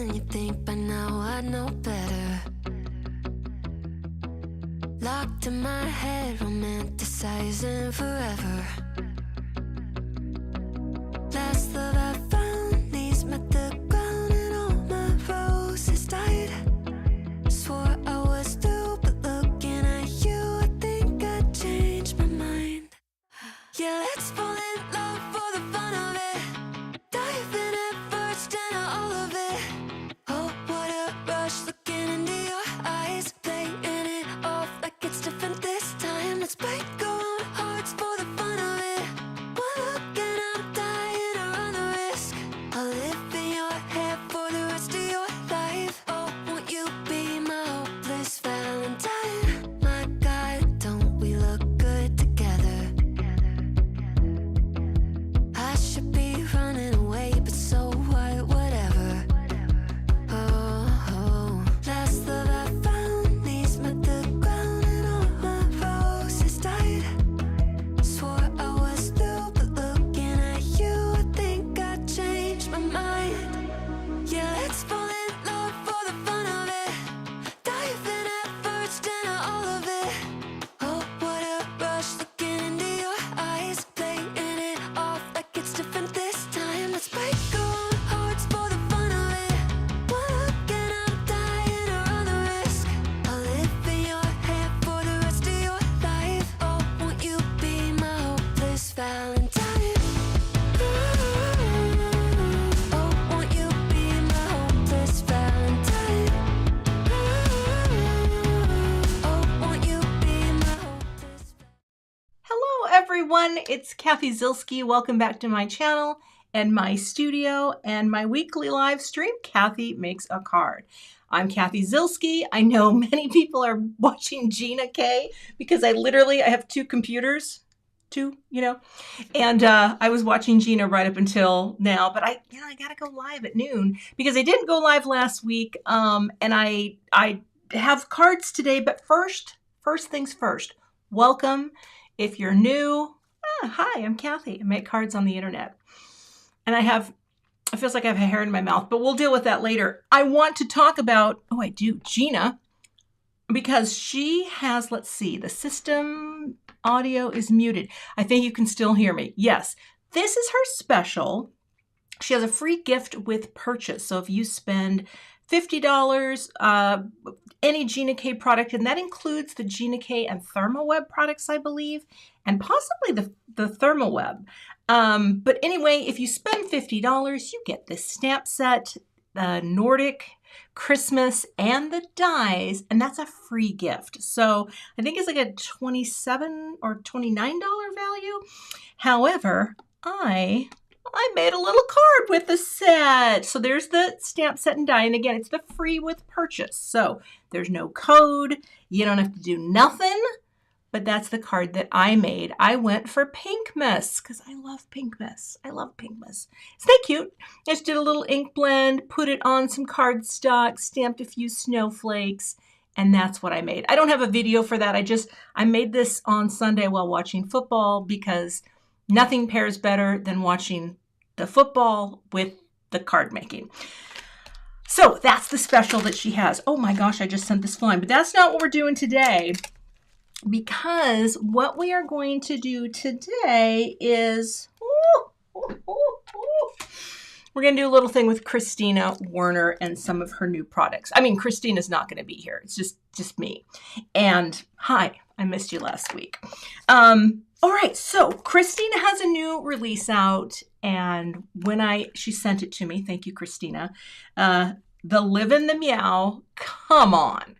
and you think by now I know better. Locked in my head, romanticizing forever. Last love I found, knees met the ground and all my roses died. Swore I was through, but looking at you, I think I changed my mind. Yeah, let's fall in love for the fun of it. Dive in at first and all of it. Oh, what a rush, looking into your eyes, playing it off like it's different this time. Let's break our own hearts for the fun of it. One look and I'm dying to run the risk. I'll live in your head for the rest of your life. Oh, won't you be my hopeless Valentine? My God, don't we look good together? I should be running away, but so what, whatever. Oh, last love I found, knees met the ground and all my roses died. Swore I was through, but looking at you, I think I changed my mind. Yeah, let's fall in love for the fun of it. Dive in at first and all of it. Oh, what a rush, looking into your eyes, playing it off like it's different this time. Let's break our own hearts for the fun of it. One look and I'm dying to run the risk. I'll live in your head for the rest of your life. Oh, won't you be my hopeless Valentine? Oh, won't you be my hopeless Valentine? Oh, won't you be my hopeless Hello everyone, it's Cathy Zilski. Welcome back to my channel and my studio and my weekly live stream, Cathy Makes a Card. I'm Cathy Zilski. I know many people are watching Gina K because I have two computers, and I was watching Gina right up until now, but I gotta go live at noon because I didn't go live last week, and I have cards today, but first things first, welcome. If you're new, hi, I'm Cathy. I make cards on the internet. And it feels like I have a hair in my mouth, but we'll deal with that later. I want to talk about, Gina, because she has, let's see, the system audio is muted. I think you can still hear me. Yes, this is her special. She has a free gift with purchase. So if you spend $50, any Gina K product, and that includes the Gina K and ThermoWeb products, I believe, and possibly the ThermoWeb. But anyway, if you spend $50, you get this stamp set, the Nordic Christmas, and the dies, and that's a free gift. So I think it's like a $27 or $29 value. However, I made a little card with the set. So there's the stamp set and die. And again, it's the free with purchase. So there's no code. You don't have to do nothing. But that's the card that I made. I went for Pink Miss because I love Pink Miss. I love Pink Miss. Isn't that cute? I just did a little ink blend, put it on some cardstock, stamped a few snowflakes, and that's what I made. I don't have a video for that. I made this on Sunday while watching football because nothing pairs better than watching the football with the card making. So that's the special that she has. Oh my gosh, I just sent this flying, but that's not what we're doing today, because what we are going to do today is, we're going to do a little thing with Christina Werner and some of her new products. I mean, Christina's not going to be here. It's just me. And hi, I missed you last week. All right, so Christina has a new release out, and she sent it to me. Thank you, Christina. The Live in the Meow. Come on.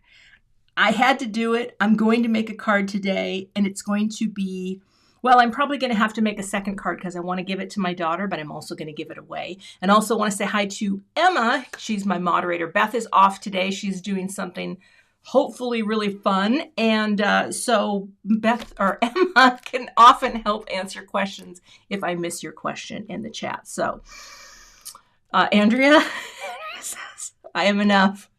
I had to do it. I'm going to make a card today, and it's going to be, well, I'm probably going to have to make a second card because I want to give it to my daughter, but I'm also going to give it away. And also want to say hi to Emma. She's my moderator. Beth is off today. She's doing something hopefully really fun. And so Beth or Emma can often help answer questions if I miss your question in the chat. So Andrea says, I am enough.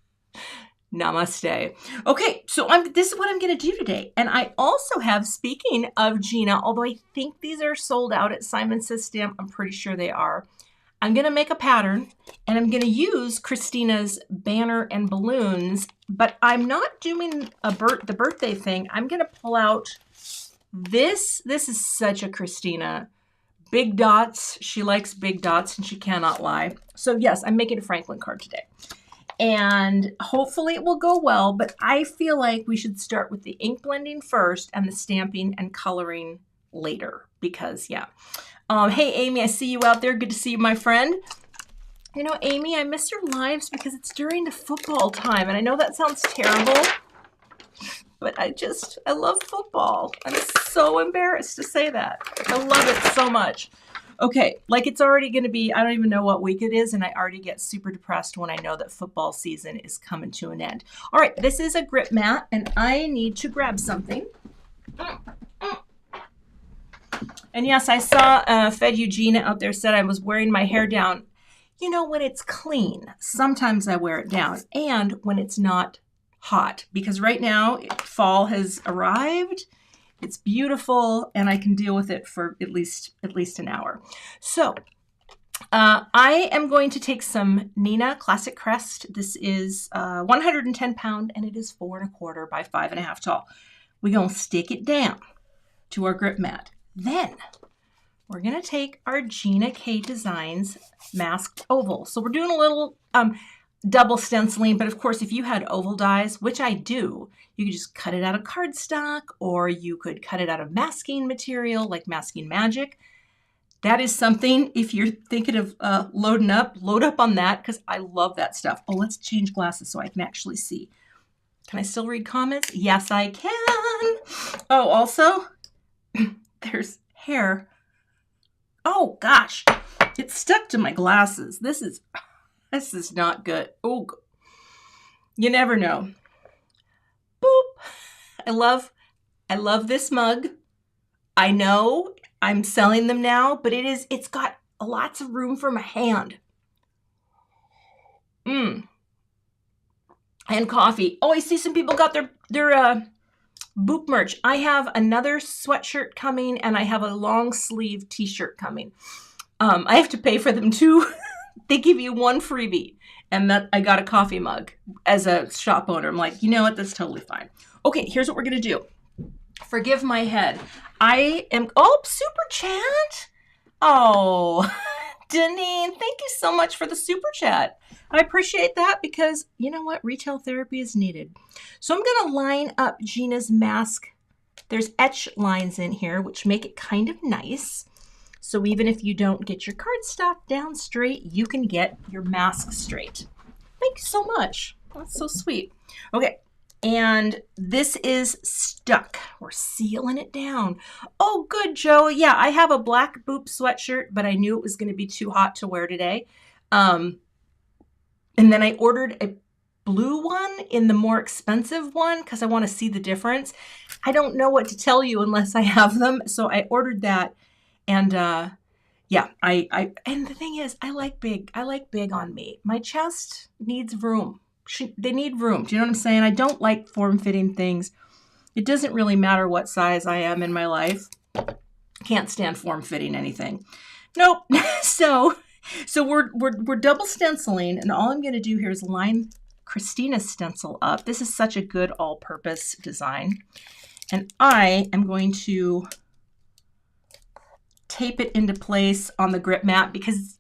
Namaste. Okay, so this is what I'm going to do today. And I also have, speaking of Gina, although I think these are sold out at Simon Says Stamp, I'm pretty sure they are. I'm going to make a pattern, and I'm going to use Christina's banner and balloons, but I'm not doing the birthday thing. I'm going to pull out this. This is such a Christina. Big dots. She likes big dots, and she cannot lie. So yes, I'm making a Franklin card today. And hopefully it will go well, but I feel like we should start with the ink blending first and the stamping and coloring later because, yeah. Hey, Amy, I see you out there. Good to see you, my friend. You know, Amy, I miss your lives because it's during the football time, and I know that sounds terrible, but I love football. I'm so embarrassed to say that. I love it so much. Okay, like it's already going to be, I don't even know what week it is, and I already get super depressed when I know that football season is coming to an end. All right, this is a grip mat, and I need to grab something. And yes, I saw Fed Eugenia out there said I was wearing my hair down. You know, when it's clean, sometimes I wear it down, and when it's not hot, because right now fall has arrived. It's beautiful, and I can deal with it for at least an hour. So I am going to take some Nina Classic Crest. This is 110 pound, and it is 4 1/4 by 5.5 tall. We're going to stick it down to our grip mat. Then we're going to take our Gina K Designs masked oval. So we're doing a little double stenciling, but of course, if you had oval dies, which I do, you could just cut it out of cardstock, or you could cut it out of masking material like Masking Magic. That is something, if you're thinking of load up on that, because I love that stuff. Oh, let's change glasses so I can actually see. Can I still read comments? Yes, I can. Oh, also, there's hair. Oh, gosh. It's stuck to my glasses. This is not good. Oh, you never know. Boop. I love this mug. I know I'm selling them now, but it's got lots of room for my hand. And coffee. Oh, I see some people got their Boop merch. I have another sweatshirt coming, and I have a long sleeve t-shirt coming. I have to pay for them too. They give you one freebie, and that I got a coffee mug as a shop owner. I'm like, you know what? That's totally fine. Okay, here's what we're going to do. Forgive my head. Super chat. Oh, Deneen, thank you so much for the super chat. I appreciate that because you know what? Retail therapy is needed. So I'm going to line up Gina's mask. There's etch lines in here, which make it kind of nice. So even if you don't get your cardstock down straight, you can get your mask straight. Thank you so much. That's so sweet. Okay, and this is stuck. We're sealing it down. Oh, good, Joe. Yeah, I have a black Boop sweatshirt, but I knew it was going to be too hot to wear today. And then I ordered a blue one in the more expensive one because I want to see the difference. I don't know what to tell you unless I have them, so I ordered that. And yeah, and the thing is, I like big on me. My chest needs room. They need room. Do you know what I'm saying? I don't like form-fitting things. It doesn't really matter what size I am in my life. Can't stand form-fitting anything. Nope. So we're double stenciling, and all I'm going to do here is line Christina's stencil up. This is such a good all-purpose design. And I am going to tape it into place on the grip mat because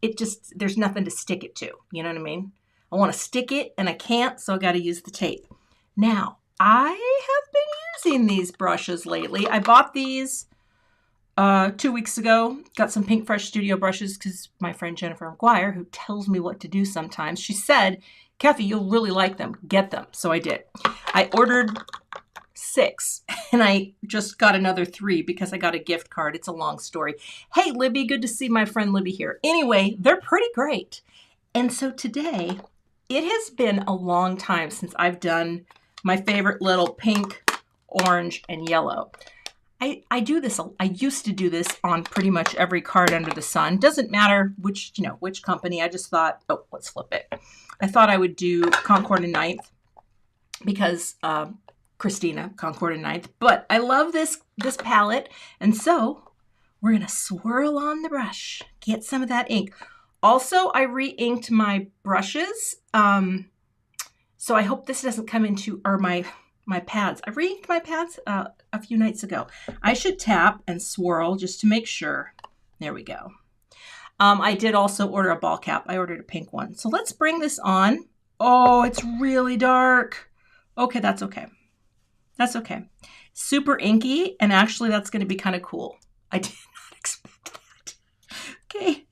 there's nothing to stick it to. You know what I mean? I want to stick it and I can't, so I got to use the tape. Now, I have been using these brushes lately. I bought these 2 weeks ago. Got some Pink Fresh Studio brushes because my friend Jennifer McGuire, who tells me what to do sometimes, she said, Cathy, you'll really like them. Get them. So I did. I ordered 6 and I just got another 3 because I got a gift card. It's a long story. Hey, Libby, good to see my friend Libby here. Anyway, they're pretty great. And so today, it has been a long time since I've done my favorite little pink, orange, and yellow. I do this. I used to do this on pretty much every card under the sun. Doesn't matter which company. I just thought, oh, let's flip it. I thought I would do Concord and Ninth because Christina, Concord and Ninth. But I love this palette, and so we're gonna swirl on the brush, get some of that ink. Also, I re-inked my brushes. So I hope this doesn't come into, or my pads. I re-inked my pads a few nights ago. I should tap and swirl just to make sure. There we go. I did also order a ball cap. I ordered a pink one. So let's bring this on. Oh, it's really dark. Okay, that's okay. That's okay. Super inky, and actually that's going to be kind of cool. I did not expect that. Okay.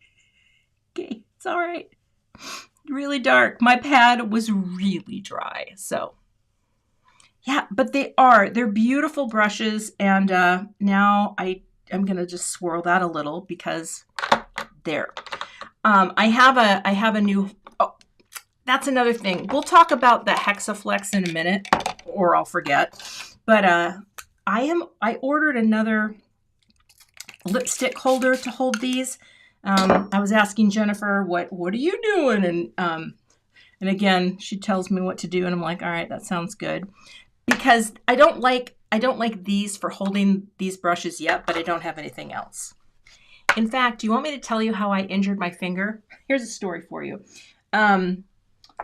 Okay, it's all right. Really dark. My pad was really dry. So yeah, but they're beautiful brushes. And now I'm going to just swirl that a little because there. I have a new, oh, that's another thing. We'll talk about the Hexaflex in a minute, or I'll forget. But I ordered another lipstick holder to hold these. I was asking Jennifer, what are you doing? And again, she tells me what to do, and I'm like, all right, that sounds good. Because I don't like these for holding these brushes yet, but I don't have anything else. In fact, do you want me to tell you how I injured my finger? Here's a story for you.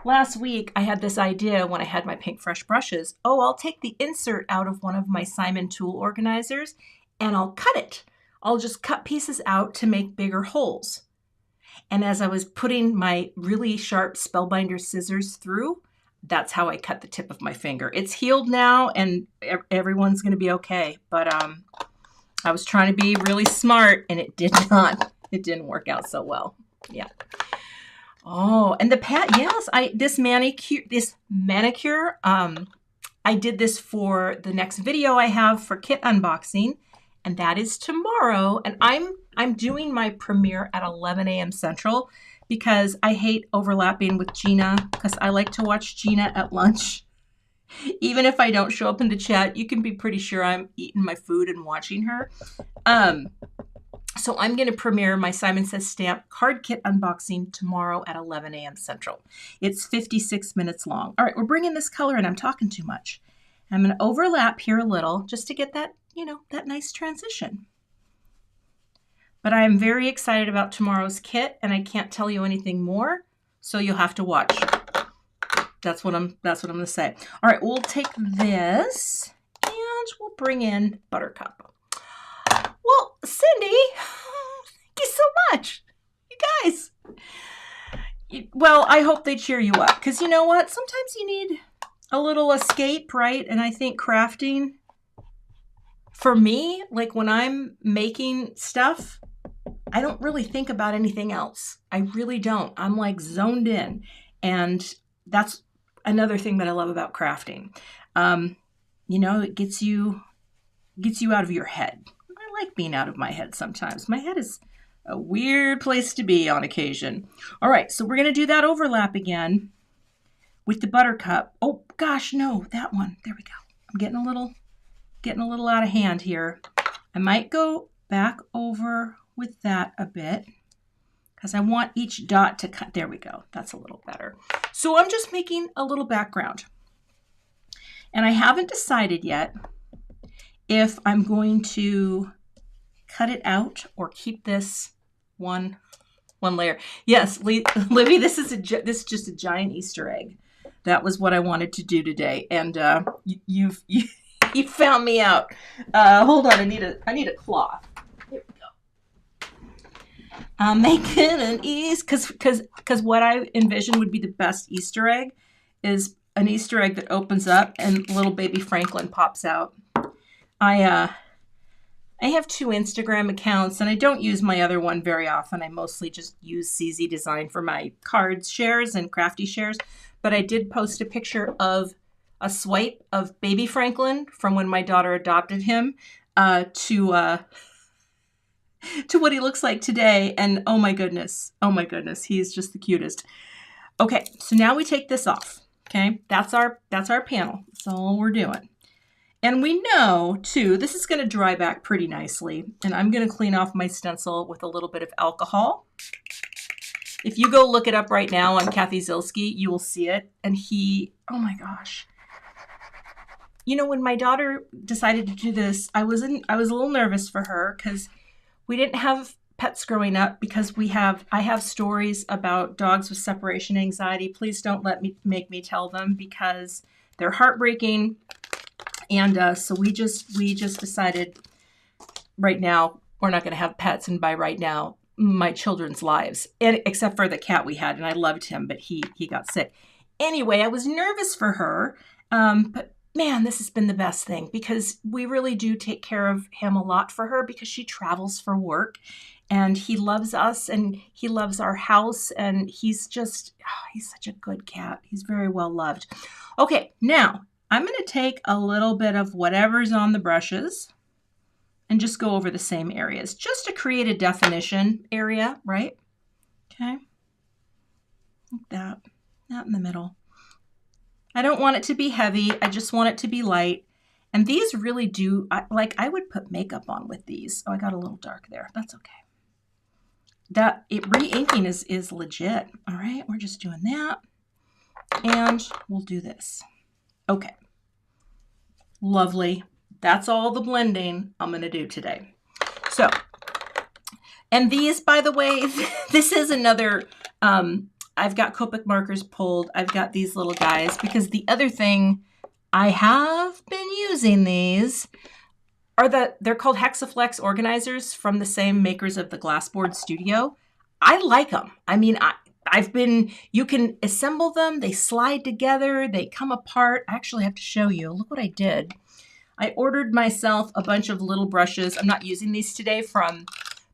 Last week, I had this idea when I had my Pink Fresh brushes. Oh, I'll take the insert out of one of my Simon tool organizers and I'll cut it. I'll just cut pieces out to make bigger holes. And as I was putting my really sharp Spellbinder scissors through, that's how I cut the tip of my finger. It's healed now and everyone's going to be okay. But I was trying to be really smart and it didn't work out so well. Yeah. Oh, and the pad, yes, this manicure, I did this for the next video I have for kit unboxing, and that is tomorrow. And I'm doing my premiere at 11 a.m. Central because I hate overlapping with Gina, because I like to watch Gina at lunch. Even if I don't show up in the chat, you can be pretty sure I'm eating my food and watching her. So I'm going to premiere my Simon Says Stamp card kit unboxing tomorrow at 11 a.m. Central. It's 56 minutes long. All right, we're bringing this color in. I'm talking too much. I'm going to overlap here a little just to get that, that nice transition. But I am very excited about tomorrow's kit, and I can't tell you anything more, so you'll have to watch. That's what I'm going to say. All right, we'll take this and we'll bring in Buttercup. Well, Cindy, thank you so much. You guys. Well, I hope they cheer you up, because you know what? Sometimes you need a little escape, right? And I think crafting, for me, like when I'm making stuff, I don't really think about anything else. I really don't. I'm like zoned in. And that's another thing that I love about crafting. It gets you out of your head. I like being out of my head sometimes. My head is a weird place to be on occasion. All right, so we're going to do that overlap again with the Buttercup. Oh gosh, no, that one. There we go. I'm getting a little out of hand here. I might go back over with that a bit because I want each dot to cut. There we go. That's a little better. So I'm just making a little background. And I haven't decided yet if I'm going to cut it out or keep this one layer. Yes, Libby, this is just a giant Easter egg. That was what I wanted to do today, and you found me out. Hold on, I need a cloth. Here we go. I'm making an because what I envision would be the best Easter egg is an Easter egg that opens up and little baby Franklin pops out. I have 2 Instagram accounts, and I don't use my other one very often. I mostly just use CZ Design for my cards shares and crafty shares. But I did post a picture of a swipe of baby Franklin from when my daughter adopted him to what he looks like today. And oh my goodness, he's just the cutest. Okay, so now we take this off. Okay, that's our panel. That's all we're doing. And we know, too, this is going to dry back pretty nicely. And I'm going to clean off my stencil with a little bit of alcohol. If you go look it up right now on Cathy Zilski, you will see it. And oh my gosh. When my daughter decided to do this, I was a little nervous for her because we didn't have pets growing up, because I have stories about dogs with separation anxiety. Please don't make me tell them, because they're heartbreaking. And so we just decided right now we're not going to have pets, and by right now, my children's lives, and except for the cat we had, and I loved him, but he got sick. Anyway, I was nervous for her, but man, this has been the best thing, because we really do take care of him a lot for her, because she travels for work, and he loves us, and he loves our house, and he's such a good cat. He's very well loved. Okay, now I'm going to take a little bit of whatever's on the brushes and just go over the same areas, just to create a definition area, right? Okay, like that in the middle. I don't want it to be heavy. I just want it to be light. And these really do, I would put makeup on with these. Oh, I got a little dark there. That's okay. Re-inking is legit. All right, we're just doing that. And we'll do this. Okay. Lovely. That's all the blending I'm going to do today. So, and these, by the way, this is another, I've got Copic markers pulled. I've got these little guys, because the other thing, I have been using these, they're called Hexaflex organizers from the same makers of the Glassboard Studio. I like them. I mean, you can assemble them. They slide together. They come apart. I actually have to show you. Look what I did. I ordered myself a bunch of little brushes. I'm not using these today, from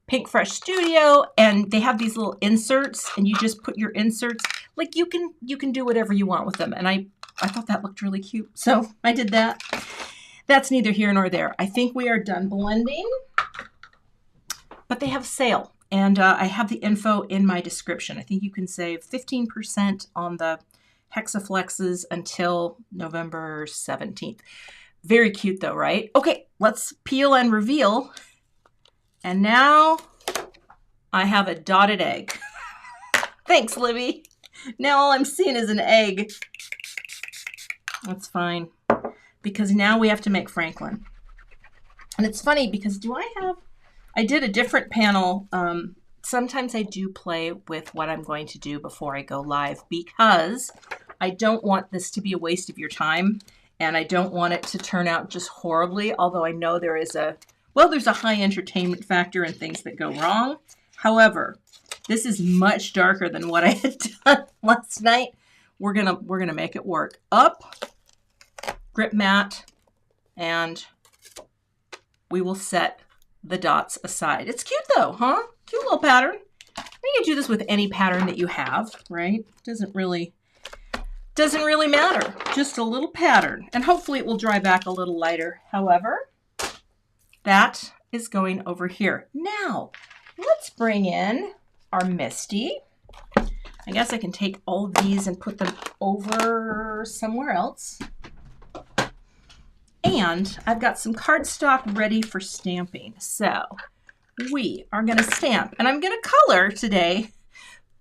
Pink Fresh Studio, and they have these little inserts, and you just put your inserts, like you can do whatever you want with them. And I thought that looked really cute, so I did that. That's neither here nor there. I think we are done blending, but they have sale, and I have the info in my description. I think you can save 15% on the Hexaflexes until November 17th. Very cute though, right? Okay, let's peel and reveal. And now I have a dotted egg. Thanks, Libby. Now all I'm seeing is an egg. That's fine, because now we have to make Franklin. And it's funny, because I did a different panel. Sometimes I do play with what I'm going to do before I go live, because I don't want this to be a waste of your time. And I don't want it to turn out just horribly, although I know there's a high entertainment factor in things that go wrong. However, this is much darker than what I had done last night. We're gonna make it work. Up, grip mat, and we will set the dots aside. It's cute though, huh? Cute little pattern. You can do this with any pattern that you have, right? Doesn't really matter. Just a little pattern. And hopefully it will dry back a little lighter. However, that is going over here. Now, let's bring in our Misty. I guess I can take all of these and put them over somewhere else. And I've got some cardstock ready for stamping. So we are going to stamp. And I'm going to color today.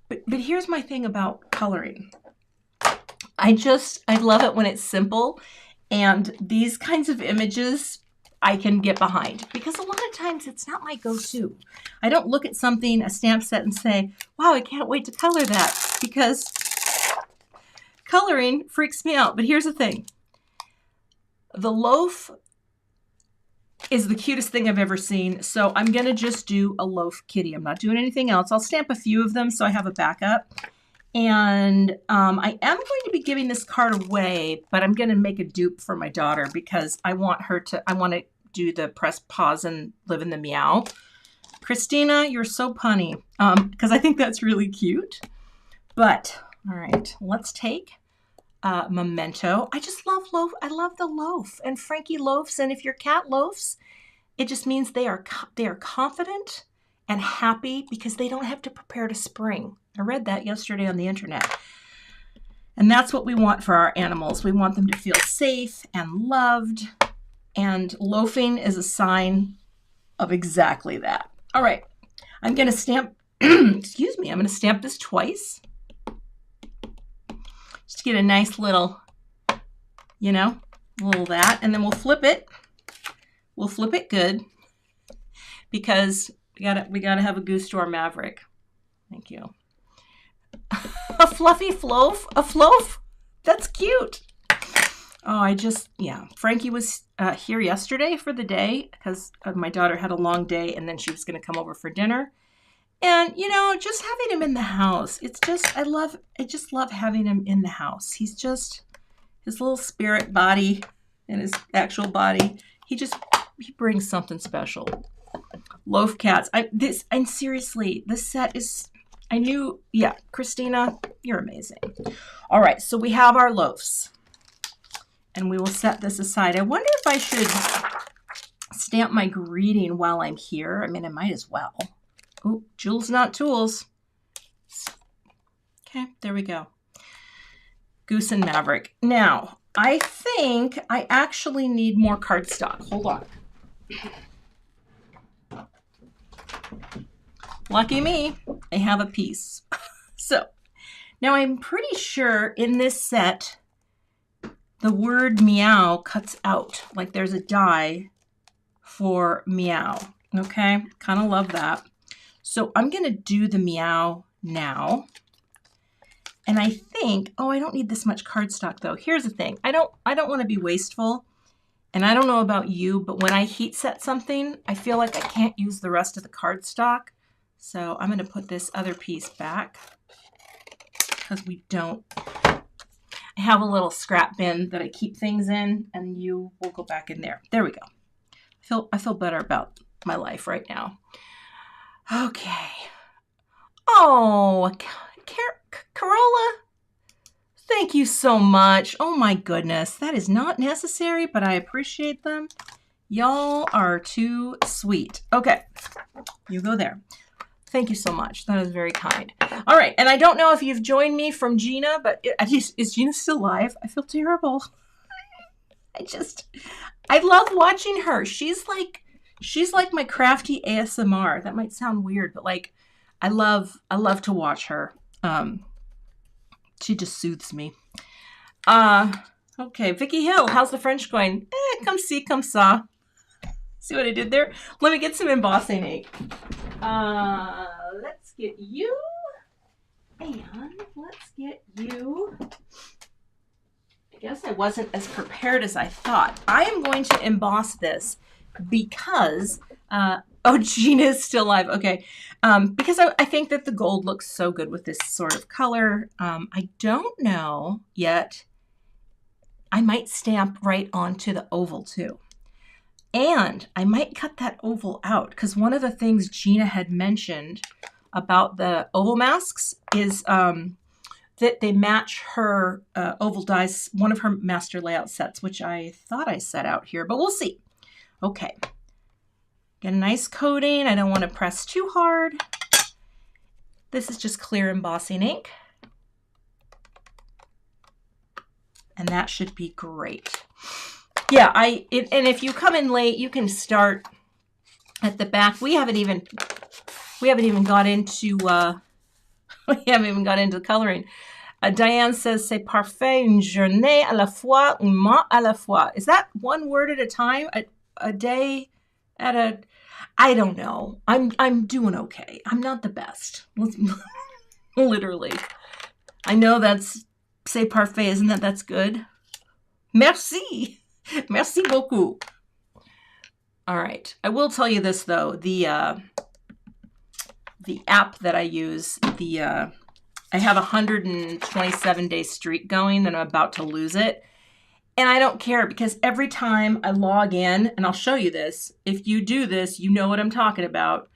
But here's my thing about coloring. I love it when it's simple, and these kinds of images I can get behind, because a lot of times it's not my go-to. I don't look at something, a stamp set, and say, wow, I can't wait to color that, because coloring freaks me out. But here's the thing. The loaf is the cutest thing I've ever seen, so I'm going to just do a loaf kitty. I'm not doing anything else. I'll stamp a few of them so I have a backup. And I am going to be giving this card away, but I'm going to make a dupe for my daughter, because I want to do the press pause and live in the meow. Christina, you're so punny, because I think that's really cute. But, all right, let's take Memento. I just love loaf. I love the loaf, and Frankie loafs. And if your cat loafs, it just means they are confident and happy, because they don't have to prepare to spring. I read that yesterday on the internet. And that's what we want for our animals. We want them to feel safe and loved. And loafing is a sign of exactly that. All right. I'm going to stamp, excuse me, I'm going to stamp this twice. Just to get a nice little, little that. And then we'll flip it. We'll flip it good. Because We gotta have a goose to our Maverick. Thank you. A fluffy floaf? A floaf? That's cute. Oh, yeah. Frankie was here yesterday for the day because my daughter had a long day and then she was going to come over for dinner. And, you know, just having him in the house, I just love having him in the house. He's just, his little spirit body and his actual body, he brings something special. Loaf cats. And seriously, this set is, yeah, Christina, you're amazing. All right, so we have our loaves. And we will set this aside. I wonder if I should stamp my greeting while I'm here. I mean, I might as well. Oh, jewels, not tools. Okay, there we go. Goose and Maverick. Now, I think I actually need more cardstock. Hold on. Lucky me, I have a piece. So, now I'm pretty sure in this set, the word meow cuts out, like there's a die for meow, okay? Kind of love that. So I'm gonna do the meow now. And I think, oh, I don't need this much cardstock though. Here's the thing, I don't wanna be wasteful, and I don't know about you, but when I heat set something, I feel like I can't use the rest of the cardstock. So I'm gonna put this other piece back because we don't, I have a little scrap bin that I keep things in, and you will go back in there. There we go. I feel better about my life right now. Okay. Oh, Carola, thank you so much. Oh my goodness, that is not necessary, but I appreciate them. Y'all are too sweet. Okay, you go there. Thank you so much. That is very kind. All right, and I don't know if you've joined me from Gina, but is Gina still live? I feel terrible. I love watching her. She's like my crafty ASMR. That might sound weird, but like, I love to watch her. She just soothes me. Okay, Vicky Hill, how's the French going? Comme ci, comme ça. See what I did there? Let me get some embossing ink. Let's get you, and let's get you. I guess I wasn't as prepared as I thought. I am going to emboss this because, oh, Gina is still live. Okay. Because I think that the gold looks so good with this sort of color. I don't know yet. I might stamp right onto the oval too. And I might cut that oval out because one of the things Gina had mentioned about the oval masks is that they match her oval dies, one of her master layout sets, which I thought I set out here, but we'll see. Okay, get a nice coating. I don't want to press too hard. This is just clear embossing ink. And that should be great. Yeah, and if you come in late, you can start at the back. We haven't even got into the coloring. Diane says, "C'est parfait, une journée à la fois, un mois à la fois." Is that one word at a time? A day at a? I don't know. I'm doing okay. I'm not the best. Literally. I know that's c'est parfait. Isn't that's good? Merci. Merci beaucoup. All right. I will tell you this though. The app that I use, I have a 127-day streak going that I'm about to lose it. And I don't care because every time I log in, and I'll show you this, if you do this, you know what I'm talking about.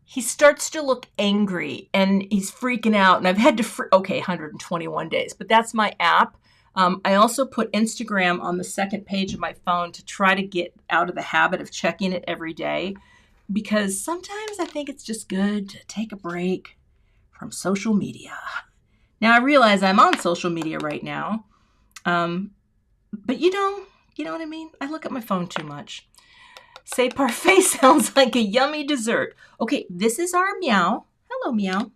He starts to look angry and he's freaking out. And I've had to, okay, 121 days, but that's my app. I also put Instagram on the second page of my phone to try to get out of the habit of checking it every day, because sometimes I think it's just good to take a break from social media. Now I realize I'm on social media right now, but you know what I mean? I look at my phone too much. C'est parfait sounds like a yummy dessert. Okay, this is our meow. Hello, meow.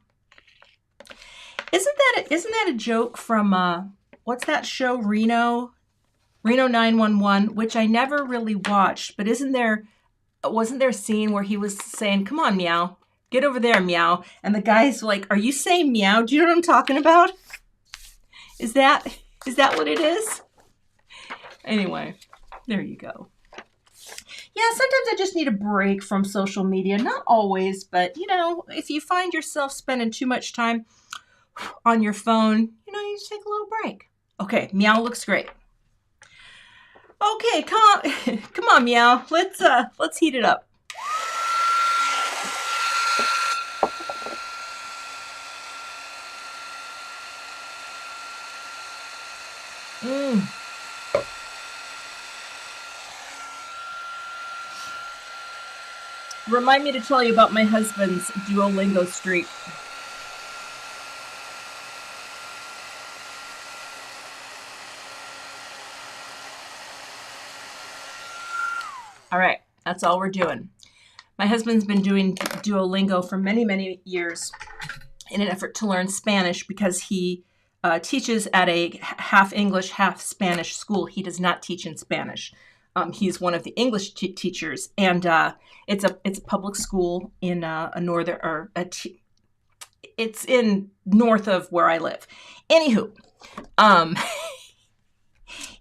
Isn't that a joke from what's that show, Reno 911, which I never really watched, but isn't there wasn't there a scene where he was saying, "Come on, meow, get over there, meow," and the guy's like, "Are you saying meow? Do you know what I'm talking about? Is that what it is?" Anyway, there you go. Yeah, sometimes I just need a break from social media. Not always, but if you find yourself spending too much time on your phone, you just take a little break. Okay, meow looks great. Okay, come on, meow. Let's heat it up. Remind me to tell you about my husband's Duolingo streak. All right, that's all we're doing. My husband's been doing Duolingo for many, many years in an effort to learn Spanish because he teaches at a half English, half Spanish school. He does not teach in Spanish. He's one of the English teachers, and it's a public school in it's in north of where I live. Anywho,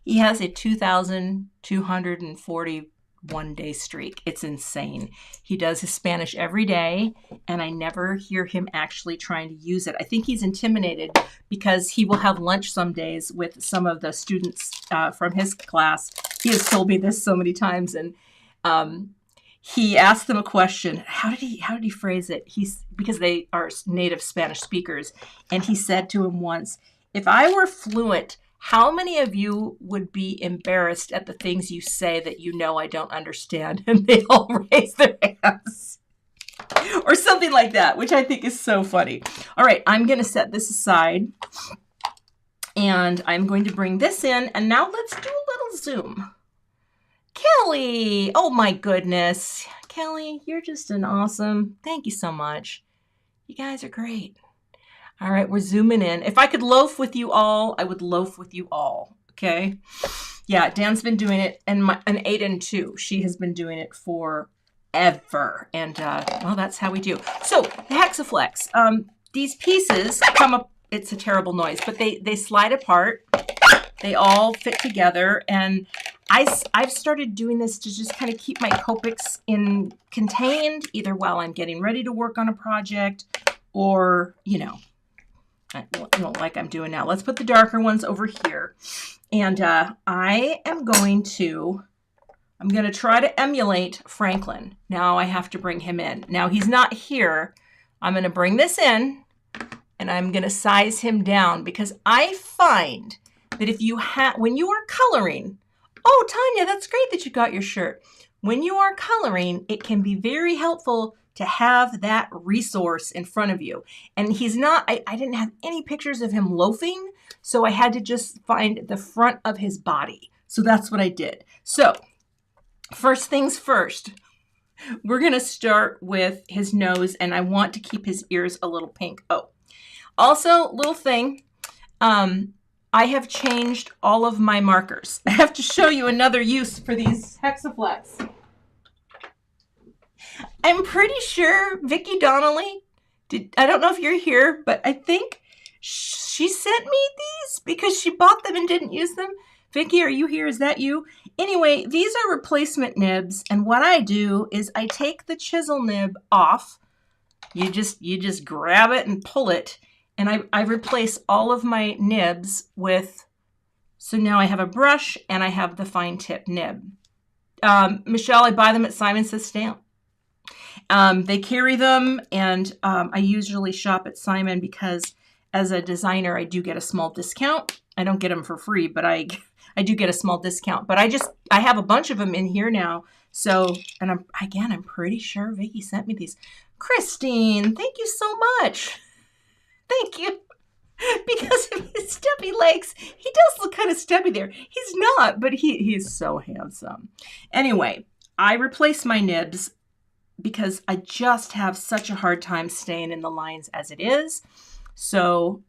he has a 2,241-day streak. It's insane. He does his Spanish every day, and I never hear him actually trying to use it. I think he's intimidated because he will have lunch some days with some of the students from his class. He has told me this so many times, and he asked them a question. How did he phrase it? Because they are native Spanish speakers, and he said to him once, "If I were fluent, how many of you would be embarrassed at the things you say that I don't understand?" And they all raise their hands. Or something like that, which I think is so funny. All right, I'm going to set this aside. And I'm going to bring this in. And now let's do a little zoom. Kelly! Oh my goodness. Kelly, you're just an awesome. Thank you so much. You guys are great. All right, we're zooming in. If I could loaf with you all, I would loaf with you all. Okay? Yeah, Dan's been doing it, and Aiden too. She has been doing it forever. And, well, that's how we do. So, the Hexaflex. These pieces come up. It's a terrible noise, but they slide apart. They all fit together, and I've started doing this to just kind of keep my Copics contained, either while I'm getting ready to work on a project, or like I'm doing now. Let's put the darker ones over here, and I'm going to try to emulate Franklin. Now I have to bring him in. Now he's not here. I'm going to bring this in. And I'm going to size him down because I find that when you are coloring, oh, Tanya, that's great that you got your shirt. When you are coloring, it can be very helpful to have that resource in front of you. And he's not, I didn't have any pictures of him loafing, so I had to just find the front of his body. So that's what I did. So first things first, we're going to start with his nose, and I want to keep his ears a little pink. Oh. Also, little thing, I have changed all of my markers. I have to show you another use for these Hexaflex. I'm pretty sure Vicki Donnelly, I don't know if you're here, but I think she sent me these because she bought them and didn't use them. Vicki, are you here? Is that you? Anyway, these are replacement nibs, and what I do is I take the chisel nib off. You just grab it and pull it. And I replace all of my nibs with, so now I have a brush and I have the fine tip nib. Michelle, I buy them at Simon Says Stamp. They carry them, and I usually shop at Simon because as a designer, I do get a small discount. I don't get them for free, but I do get a small discount. But I have a bunch of them in here now. So, and I'm pretty sure Vicki sent me these. Christine, thank you so much. Thank you. Because of his stubby legs. He does look kind of stubby there. He's not, but he is so handsome. Anyway, I replace my nibs because I just have such a hard time staying in the lines as it is. So,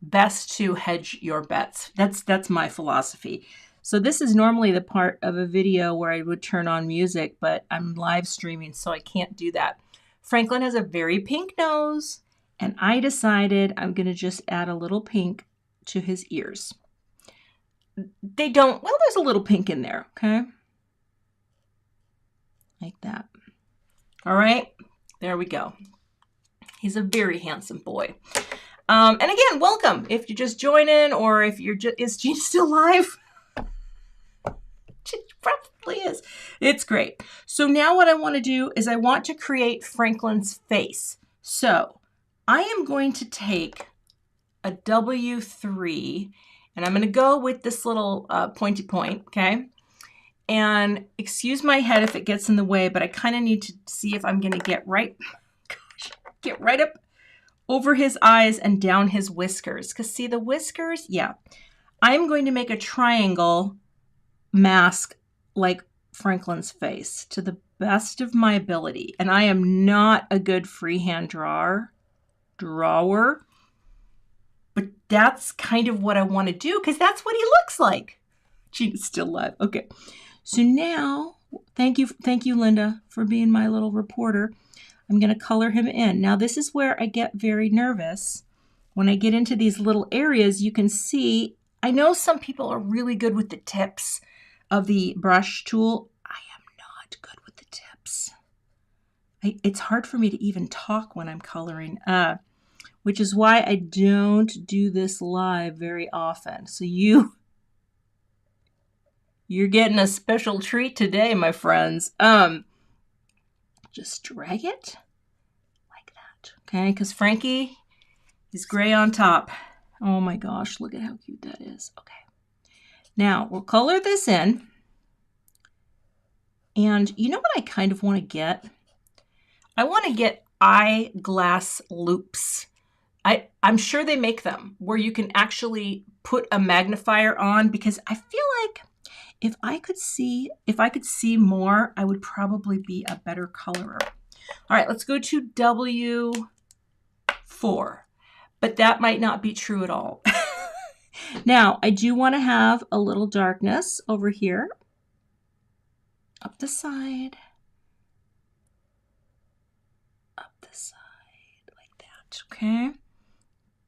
best to hedge your bets. That's my philosophy. So this is normally the part of a video where I would turn on music, but I'm live streaming, so I can't do that. Franklin has a very pink nose, and I decided I'm going to just add a little pink to his ears. They don't, well, there's a little pink in there, okay? Like that. All right, there we go. He's a very handsome boy. And again, welcome. If you're just joining, or if you're just, is Gina still live? She probably is. It's great. So now what I want to do is I want to create Franklin's face. So I am going to take a W3, and I'm going to go with this little pointy point, okay? And excuse my head if it gets in the way, but I kind of need to see if I'm going to get right up over his eyes and down his whiskers. Because see the whiskers? Yeah. I'm going to make a triangle mask like Franklin's face to the best of my ability. And I am not a good freehand drawer, but that's kind of what I want to do because that's what he looks like. Gina's still alive. Okay. So now, thank you, Linda, for being my little reporter. I'm going to color him in. Now, this is where I get very nervous. When I get into these little areas, you can see, I know some people are really good with the tips of the brush tool. I am not good with the tips. It's hard for me to even talk when I'm coloring, which is why I don't do this live very often. So you're getting a special treat today, my friends. Just drag it like that, okay? Because Frankie is gray on top. Oh my gosh, look at how cute that is. Okay. Now, we'll color this in. And you know what I kind of want to get? I want to get eyeglass loops. I'm sure they make them where you can actually put a magnifier on, because I feel like if I could see more, I would probably be a better colorer. All right, let's go to W4. But that might not be true at all. Now, I do want to have a little darkness over here. Up the side. Up the side, like that, okay?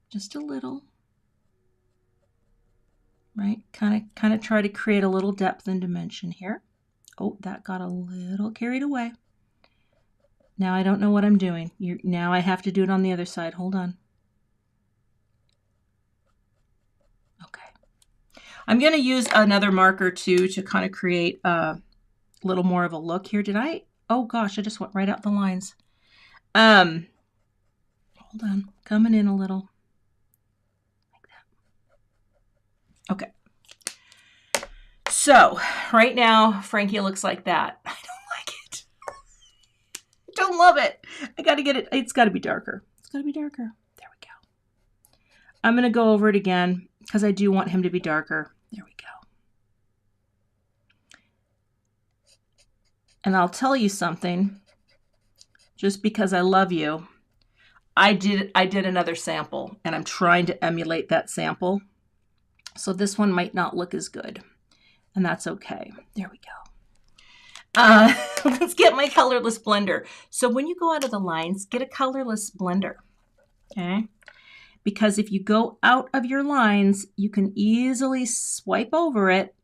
Just a little. Right, kind of try to create a little depth and dimension here. Oh, that got a little carried away. Now I don't know what I'm doing. Now I have to do it on the other side. Hold on. Okay. I'm going to use another marker too to kind of create a little more of a look here. Did I? Oh gosh, I just went right out the lines. Hold on, coming in a little. Okay, so right now, Frankie looks like that. I don't like it. I don't love it. I got to get it. It's got to be darker. It's got to be darker. There we go. I'm going to go over it again because I do want him to be darker. There we go. And I'll tell you something, just because I love you, I did another sample, and I'm trying to emulate that sample. So this one might not look as good, and that's okay. There we go. Let's get my colorless blender. So when you go out of the lines, get a colorless blender, okay? Because if you go out of your lines, you can easily swipe over it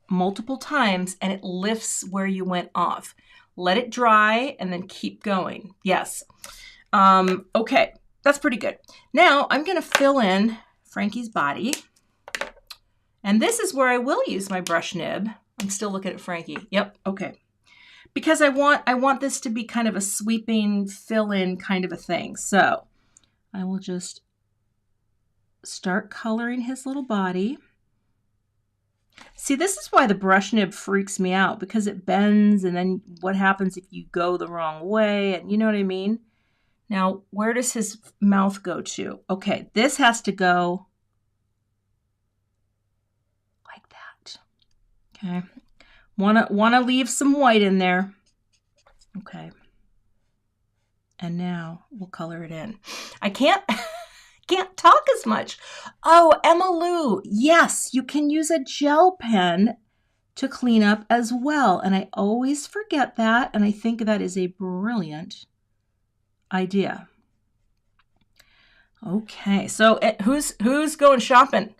multiple times, and it lifts where you went off. Let it dry, and then keep going. Yes. Okay, that's pretty good. Now I'm going to fill in Frankie's body. And this is where I will use my brush nib. I'm still looking at Frankie. Yep, okay. Because I want this to be kind of a sweeping fill-in kind of a thing. So I will just start coloring his little body. See, this is why the brush nib freaks me out, because it bends, and then what happens if you go the wrong way, and you know what I mean? Now, where does his mouth go to? Okay, this has to go okay, wanna leave some white in there. Okay. And now we'll color it in. I can't can't talk as much. Oh, Emma Lou, yes, you can use a gel pen to clean up as well. And I always forget that, and I think that is a brilliant idea. Okay, so who's going shopping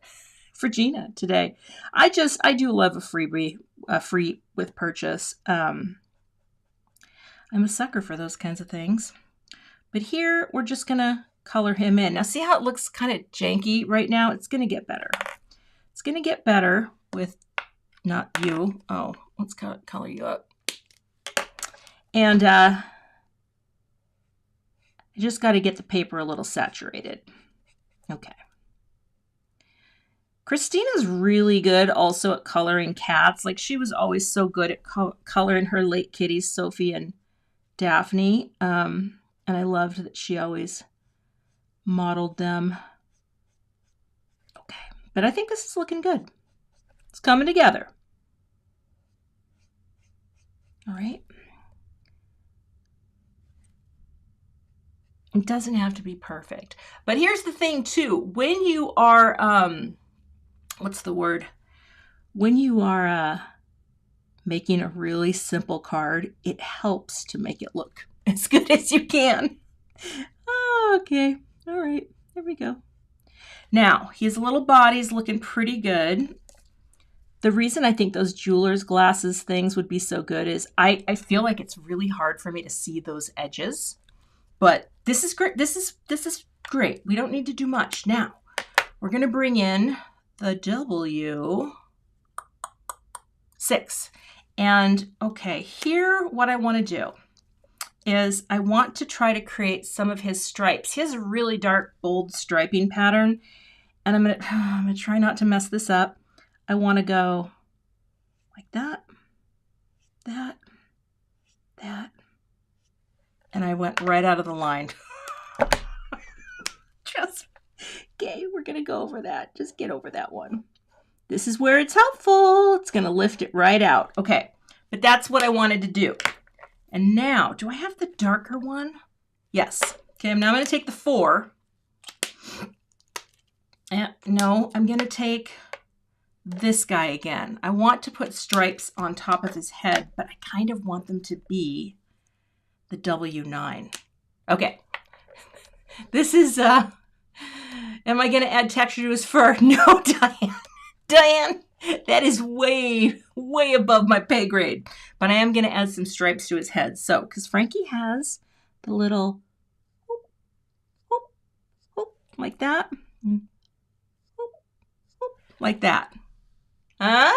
for Gina today? I do love a freebie, free with purchase. I'm a sucker for those kinds of things. But here we're just gonna color him in. Now see how it looks kind of janky right now? It's gonna get better. It's gonna get better with not you. Oh, let's color you up. And I just got to get the paper a little saturated. Okay. Christina's really good also at coloring cats. Like she was always so good at coloring her late kitties, Sophie and Daphne. And I loved that she always modeled them. Okay. But I think this is looking good. It's coming together. All right. It doesn't have to be perfect. But here's the thing too. When you are, what's the word? When you are making a really simple card, it helps to make it look as good as you can. Oh, okay. All right. There we go. Now, his little body's looking pretty good. The reason I think those jeweler's glasses things would be so good is I feel like it's really hard for me to see those edges. But this is great. This is great. We don't need to do much. Now, we're going to bring in the W6. And okay, here what I want to do is I want to try to create some of his stripes. He has a really dark, bold striping pattern. And I'm going to try not to mess this up. I want to go like that, that, that. And I went right out of the line. Okay, we're going to go over that. Just get over that one. This is where it's helpful. It's going to lift it right out. Okay, but that's what I wanted to do. And now, do I have the darker one? Yes. Okay, now I'm going to take the 4. No, I'm going to take this guy again. I want to put stripes on top of his head, but I kind of want them to be the W9. Okay. This is, am I going to add texture to his fur? No, Diane. Diane, that is way, way above my pay grade. But I am going to add some stripes to his head. So, because Frankie has the little, whoop, whoop, whoop, like that. Whoop, whoop, like that. Huh?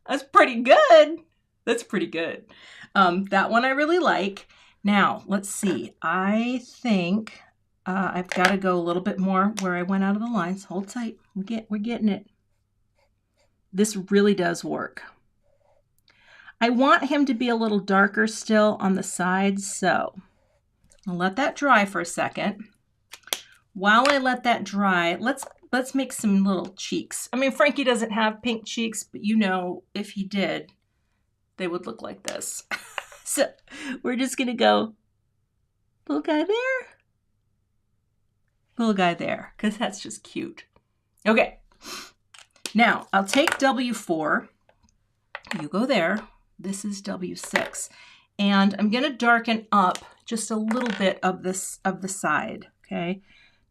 That's pretty good. That's pretty good. That one I really like. Now, let's see. I think I've got to go a little bit more where I went out of the lines. Hold tight. We're getting it. This really does work. I want him to be a little darker still on the sides, so I'll let that dry for a second. While I let that dry, let's make some little cheeks. I mean, Frankie doesn't have pink cheeks, but you know, if he did, they would look like this. So we're just going to go little guy there, little guy there, because that's just cute. Okay. Now, I'll take W4. You go there. This is W6. And I'm going to darken up just a little bit of this of the side, okay?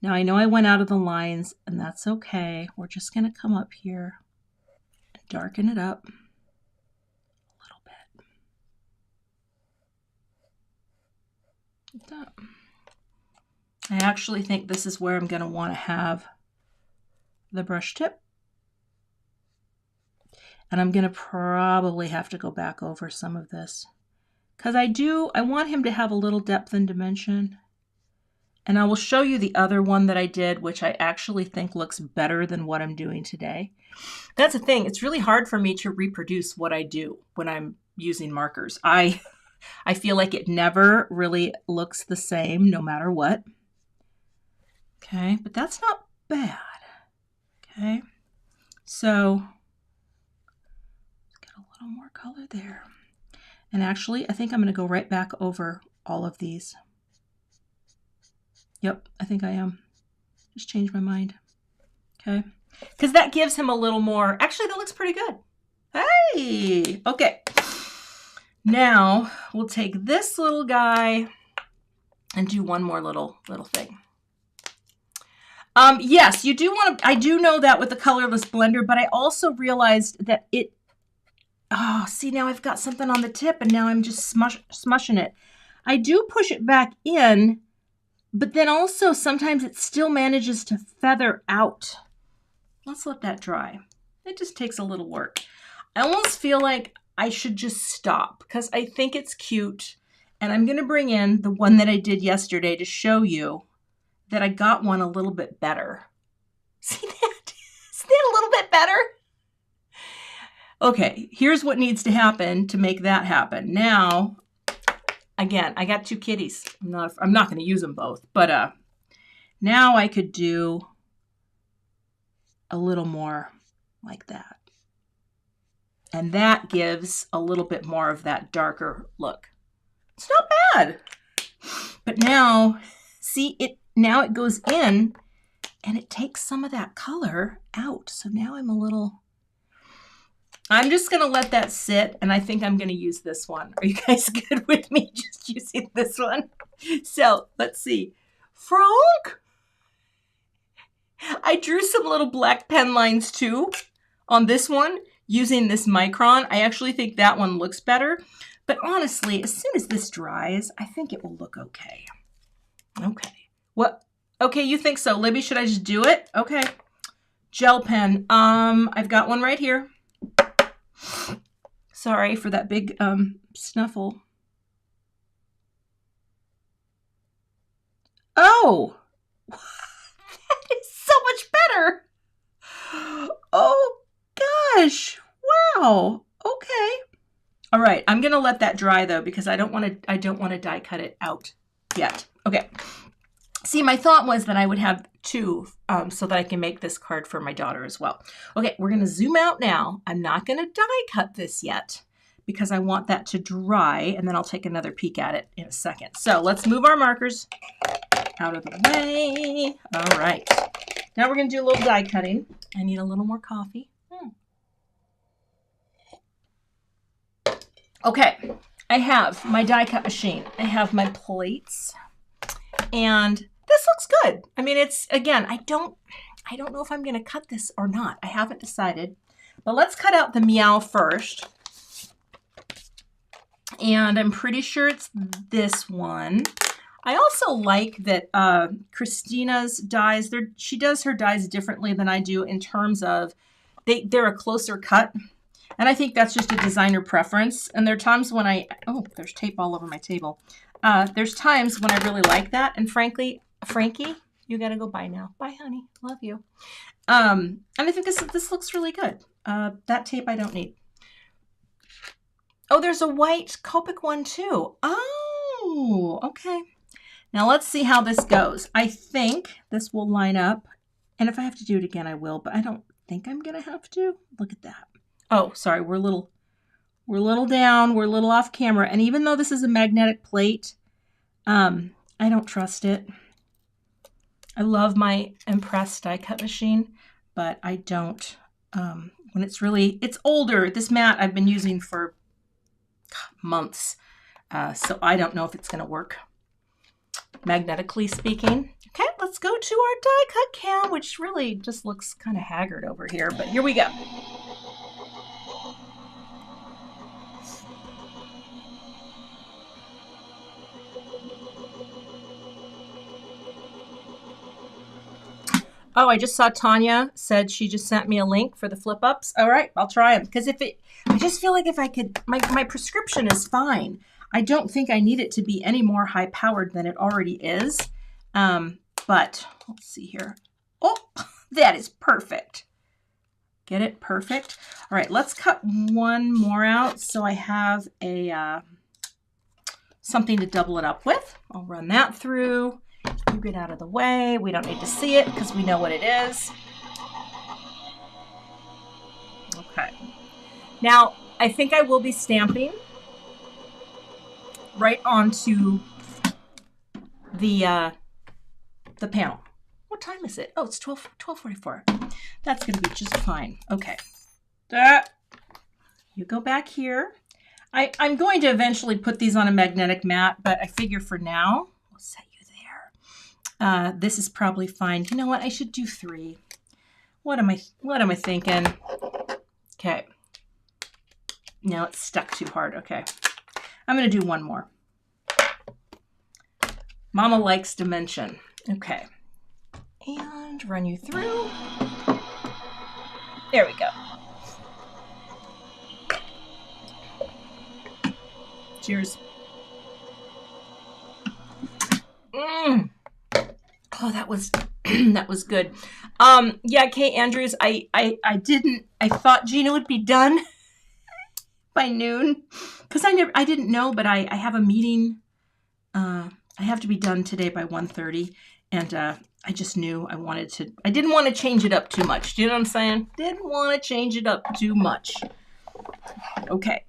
Now, I know I went out of the lines, and that's okay. We're just going to come up here and darken it up. I actually think this is where I'm going to want to have the brush tip. And I'm going to probably have to go back over some of this. Because I want him to have a little depth and dimension. And I will show you the other one that I did, which I actually think looks better than what I'm doing today. That's the thing. It's really hard for me to reproduce what I do when I'm using markers. I feel like it never really looks the same no matter what. Okay, but that's not bad. Okay, so let's get a little more color there. And actually, I think I'm going to go right back over all of these. Yep, I think I am. Just changed my mind. Okay. Because that gives him a little more. Actually, that looks pretty good. Hey! Okay. Now, we'll take this little guy and do one more little thing. Yes, you do want to, I do know that with the colorless blender, but I also realized that it, oh, see, now I've got something on the tip and now I'm just smushing it. I do push it back in, but then also sometimes it still manages to feather out. Let's let that dry. It just takes a little work. I almost feel like I should just stop because I think it's cute. And I'm going to bring in the one that I did yesterday to show you that I got one a little bit better. See that? Isn't that a little bit better? Okay, here's what needs to happen to make that happen. Now, again, I got two kitties. I'm not going to use them both, but now I could do a little more like that. And that gives a little bit more of that darker look. It's not bad. But now, see, now it goes in and it takes some of that color out. So now I'm just going to let that sit, and I think I'm going to use this one. Are you guys good with me just using this one? So let's see. Frank? I drew some little black pen lines too on this one using this micron. I actually think that one looks better. But honestly, as soon as this dries, I think it will look okay. Okay. What? Okay, you think so. Libby, should I just do it? Okay. Gel pen. I've got one right here. Sorry for that big snuffle. Oh! That is so much better. Oh, gosh. Wow. Okay. All right, I'm gonna let that dry though because I don't want to die cut it out yet. Okay. See, my thought was that I would have two so that I can make this card for my daughter as well. Okay, we're gonna zoom out now. I'm not gonna die cut this yet because I want that to dry, and then I'll take another peek at it in a second. So let's move our markers out of the way. All right. Now we're gonna do a little die cutting. I need a little more coffee. Okay, I have my die cut machine. I have my plates, and this looks good. I mean, it's, again, I don't know if I'm going to cut this or not. I haven't decided, but let's cut out the meow first. And I'm pretty sure it's this one. I also like that Christina's dies, she does her dies differently than I do in terms of they're a closer cut. And I think that's just a designer preference. And there are times when oh, there's tape all over my table. There's times when I really like that. And frankly, Frankie, you got to go bye now. Bye, honey. Love you. And I think this looks really good. That tape I don't need. Oh, there's a white Copic one too. Oh, okay. Now let's see how this goes. I think this will line up. And if I have to do it again, I will. But I don't think I'm going to have to. Look at that. Oh, sorry, we're a little down, we're a little off camera. And even though this is a magnetic plate, I don't trust it. I love my Impress die cut machine, but I don't, when it's older. This mat I've been using for months, so I don't know if it's going to work, magnetically speaking. Okay, let's go to our die cut cam, which really just looks kind of haggard over here, but here we go. Oh, I just saw Tanya said she just sent me a link for the flip ups. All right, I'll try them. Because I just feel like if I could, my prescription is fine. I don't think I need it to be any more high powered than it already is. But let's see here. Oh, that is perfect. Get it? Perfect. All right, let's cut one more out so I have a something to double it up with. I'll run that through. You get out of the way. We don't need to see it because we know what it is. Okay. Now, I think I will be stamping right onto the panel. What time is it? Oh, it's 12:44. That's going to be just fine. Okay. You go back here. I'm going to eventually put these on a magnetic mat, but I figure for now, we'll set you there. This is probably fine. You know what? I should do 3. What am I thinking? Okay. Now it's stuck too hard. Okay. I'm going to do 1 more. Mama likes dimension. Okay. And run you through. There we go. Cheers. Oh, that was that was good. Yeah, Kate Andrews, I thought Gina would be done by noon because I didn't know, but I have a meeting. I have to be done today by 1:30, and I just knew I didn't want to change it up too much. Do you know what I'm saying? Didn't want to change it up too much. Okay.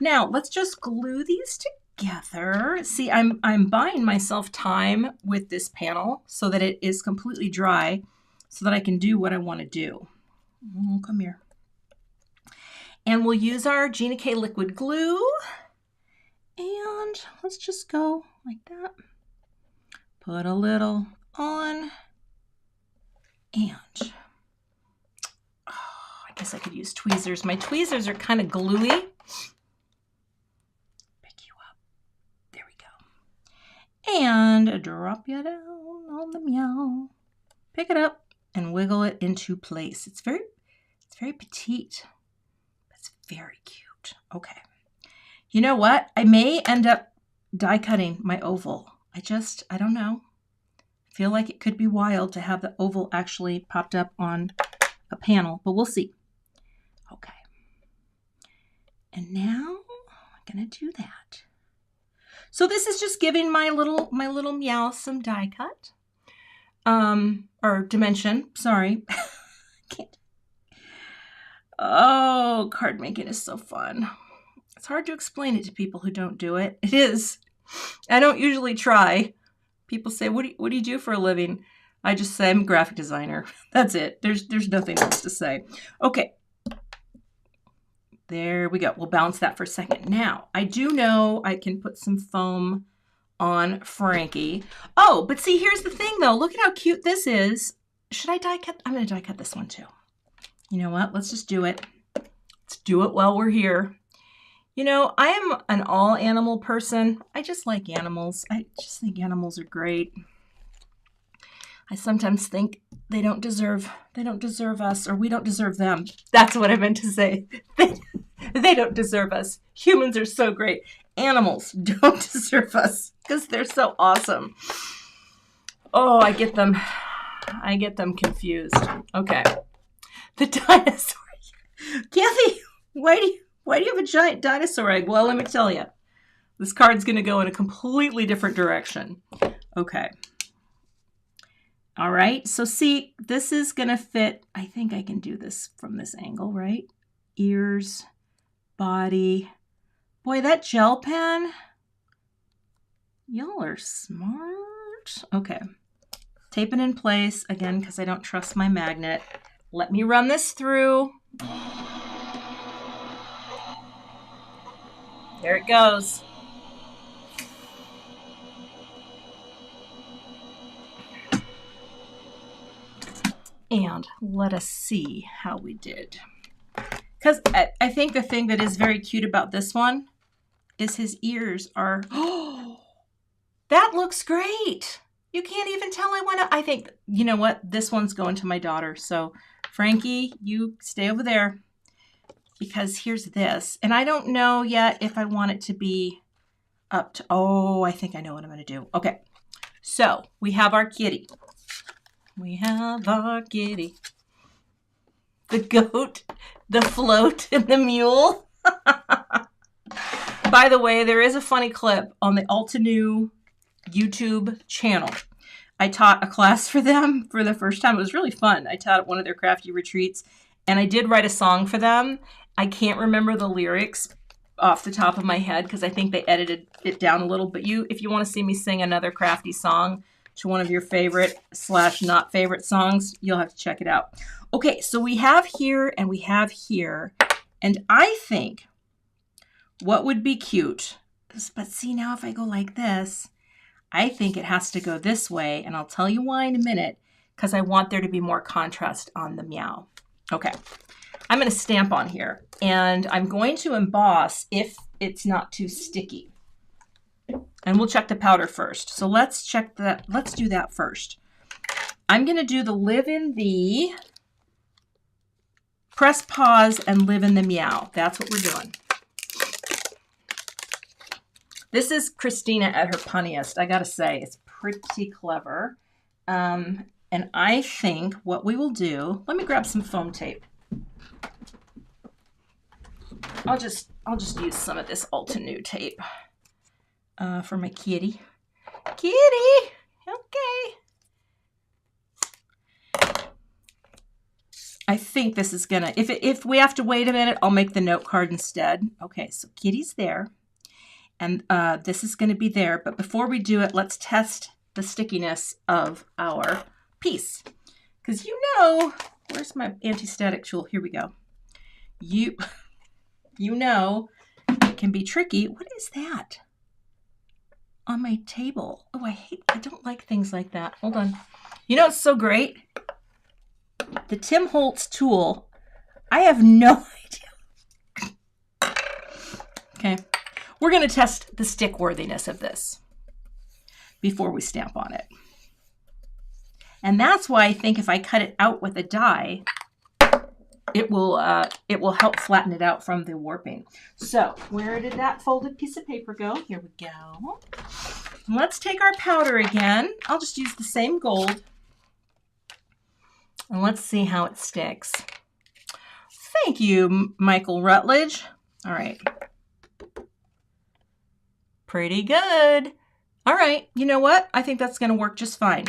Now, let's just glue these together. See, I'm buying myself time with this panel so that it is completely dry so that I can do what I want to do. Come here. And we'll use our Gina K liquid glue. And let's just go like that. Put a little on. And I guess I could use tweezers. My tweezers are kind of gluey. And drop you down on the meow. Pick it up and wiggle it into place. It's very petite. It's very cute. Okay. You know what? I may end up die cutting my oval. I don't know. I feel like it could be wild to have the oval actually popped up on a panel, but we'll see. Okay. And now I'm going to do that. So this is just giving my little meow some die cut, or dimension. Sorry, can't. Oh, card making is so fun. It's hard to explain it to people who don't do it. It is. I don't usually try. People say, "What do you do for a living?" I just say I'm a graphic designer. That's it. There's nothing else to say. Okay. There we go. We'll bounce that for a second. Now, I do know I can put some foam on Frankie. Oh, but see, here's the thing, though. Look at how cute this is. Should I die cut? I'm going to die cut this one, too. You know what? Let's just do it. Let's do it while we're here. You know, I am an all-animal person. I just like animals. I just think animals are great. I sometimes think they don't deserve us, or we don't deserve them. That's what I meant to say. They don't deserve us. Humans are so great. Animals don't deserve us because they're so awesome. Oh, I get them confused. Okay. The dinosaur. Kathy, why do you have a giant dinosaur egg? Well, let me tell you. This card's going to go in a completely different direction. Okay. All right, so see, this is going to fit. I think I can do this from this angle, right? Ears, body. Boy, that gel pen, y'all are smart. Okay, tape it in place, again, because I don't trust my magnet. Let me run this through. There it goes. And let us see how we did. Because I think the thing that is very cute about this one is his ears are, oh, that looks great. You can't even tell I think, you know what? This one's going to my daughter. So Frankie, you stay over there because here's this. And I don't know yet if I want it to be up to, oh, I think I know what I'm going to do. Okay. So we have our kitty. We have our kitty, the goat, the float, and the mule. By the way, there is a funny clip on the Altenew YouTube channel. I taught a class for them for the first time. It was really fun. I taught at one of their crafty retreats, and I did write a song for them. I can't remember the lyrics off the top of my head because I think they edited it down a little. But if you want to see me sing another crafty song, to one of your favorite / not favorite songs, you'll have to check it out. Okay, so we have here and we have here. And I think what would be cute, but see now if I go like this, I think it has to go this way. And I'll tell you why in a minute, because I want there to be more contrast on the meow. Okay, I'm going to stamp on here and I'm going to emboss if it's not too sticky. And we'll check the powder first. So let's check that. Let's do that first. I'm going to do the live in the, press pause, and live in the meow. That's what we're doing. This is Christina at her punniest. I got to say, it's pretty clever. And I think what we will do, let me grab some foam tape. I'll just use some of this Altenew tape for my kitty. Kitty, okay. I think this is gonna, if we have to wait a minute, I'll make the note card instead. Okay, so kitty's there. And this is gonna be there. But before we do it, let's test the stickiness of our piece. Because you know, where's my anti-static tool? Here we go. You know, it can be tricky. What is that on my table? Oh, I don't like things like that. Hold on. You know, it's so great. The Tim Holtz tool, I have no idea. Okay, we're going to test the stick worthiness of this before we stamp on it. And that's why I think if I cut it out with a die, it will help flatten it out from the warping. So where did that folded piece of paper go? Here we go. Let's take our powder again. I'll just use the same gold. And let's see how it sticks. Thank you, Michael Rutledge. All right. Pretty good. All right, you know what? I think that's going to work just fine.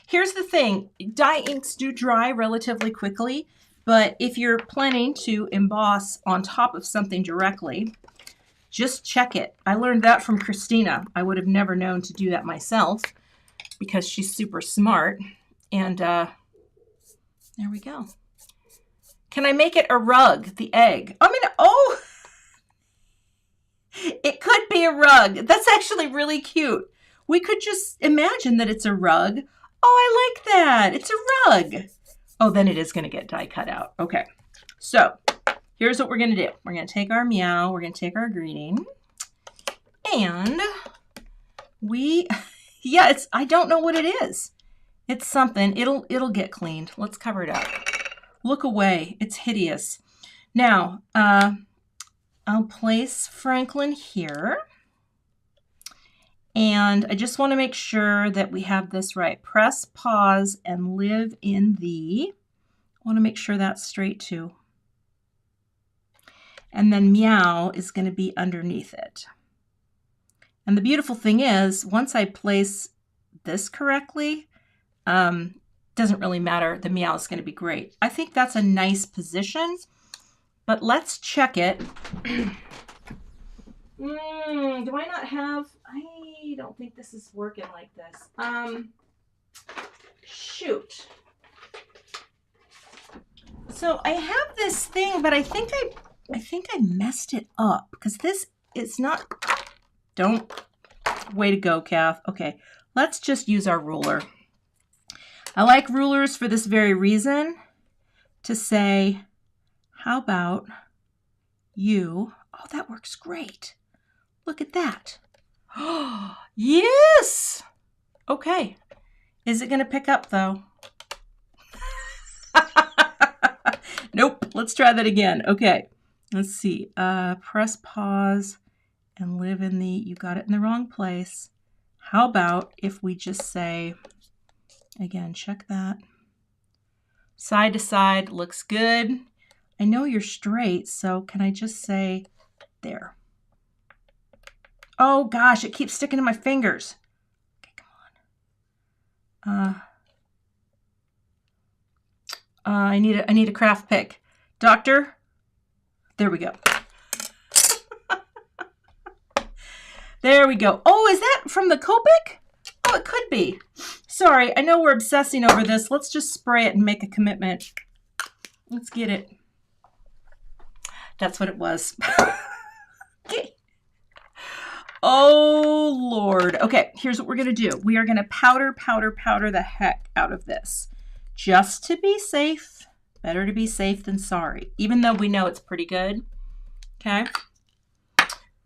Here's the thing. Dye inks do dry relatively quickly, but if you're planning to emboss on top of something directly, just check it. I learned that from Christina. I would have never known to do that myself because she's super smart. And there we go. Can I make it a rug, the egg? I mean, oh, it could be a rug. That's actually really cute. We could just imagine that it's a rug. Oh, I like that. It's a rug. Oh, then it is going to get die cut out. Okay. So here's what we're going to do. We're going to take our meow. We're going to take our greeting. And yeah, I don't know what it is. It's something. It'll get cleaned. Let's cover it up. Look away. It's hideous. Now, I'll place Franklin here. And I just want to make sure that we have this right. Press, pause, and live in the. I want to make sure that's straight too. And then meow is going to be underneath it. And the beautiful thing is, once I place this correctly, doesn't really matter. The meow is going to be great. I think that's a nice position, but let's check it. Do I not have, I don't think this is working like this. Shoot. So I have this thing, but I think I messed it up because this is not, way to go, Kath. Okay, let's just use our ruler. I like rulers for this very reason, to say, how about you, oh, that works great. Look at that. Oh, yes. Okay. Is it going to pick up though? Nope. Let's try that again. Okay. Let's see. Press pause and live in the, you got it in the wrong place. How about if we just say, again, check that. Side to side looks good. I know you're straight, so can I just say there? Oh gosh, it keeps sticking to my fingers. Okay, come on. I need a craft pick. Doctor, there we go. There we go. Oh, is that from the Copic? Oh, it could be. Sorry, I know we're obsessing over this. Let's just spray it and make a commitment. Let's get it. That's what it was. Okay. Oh, Lord. Okay, here's what we're going to do. We are going to powder the heck out of this. Just to be safe. Better to be safe than sorry. Even though we know it's pretty good. Okay.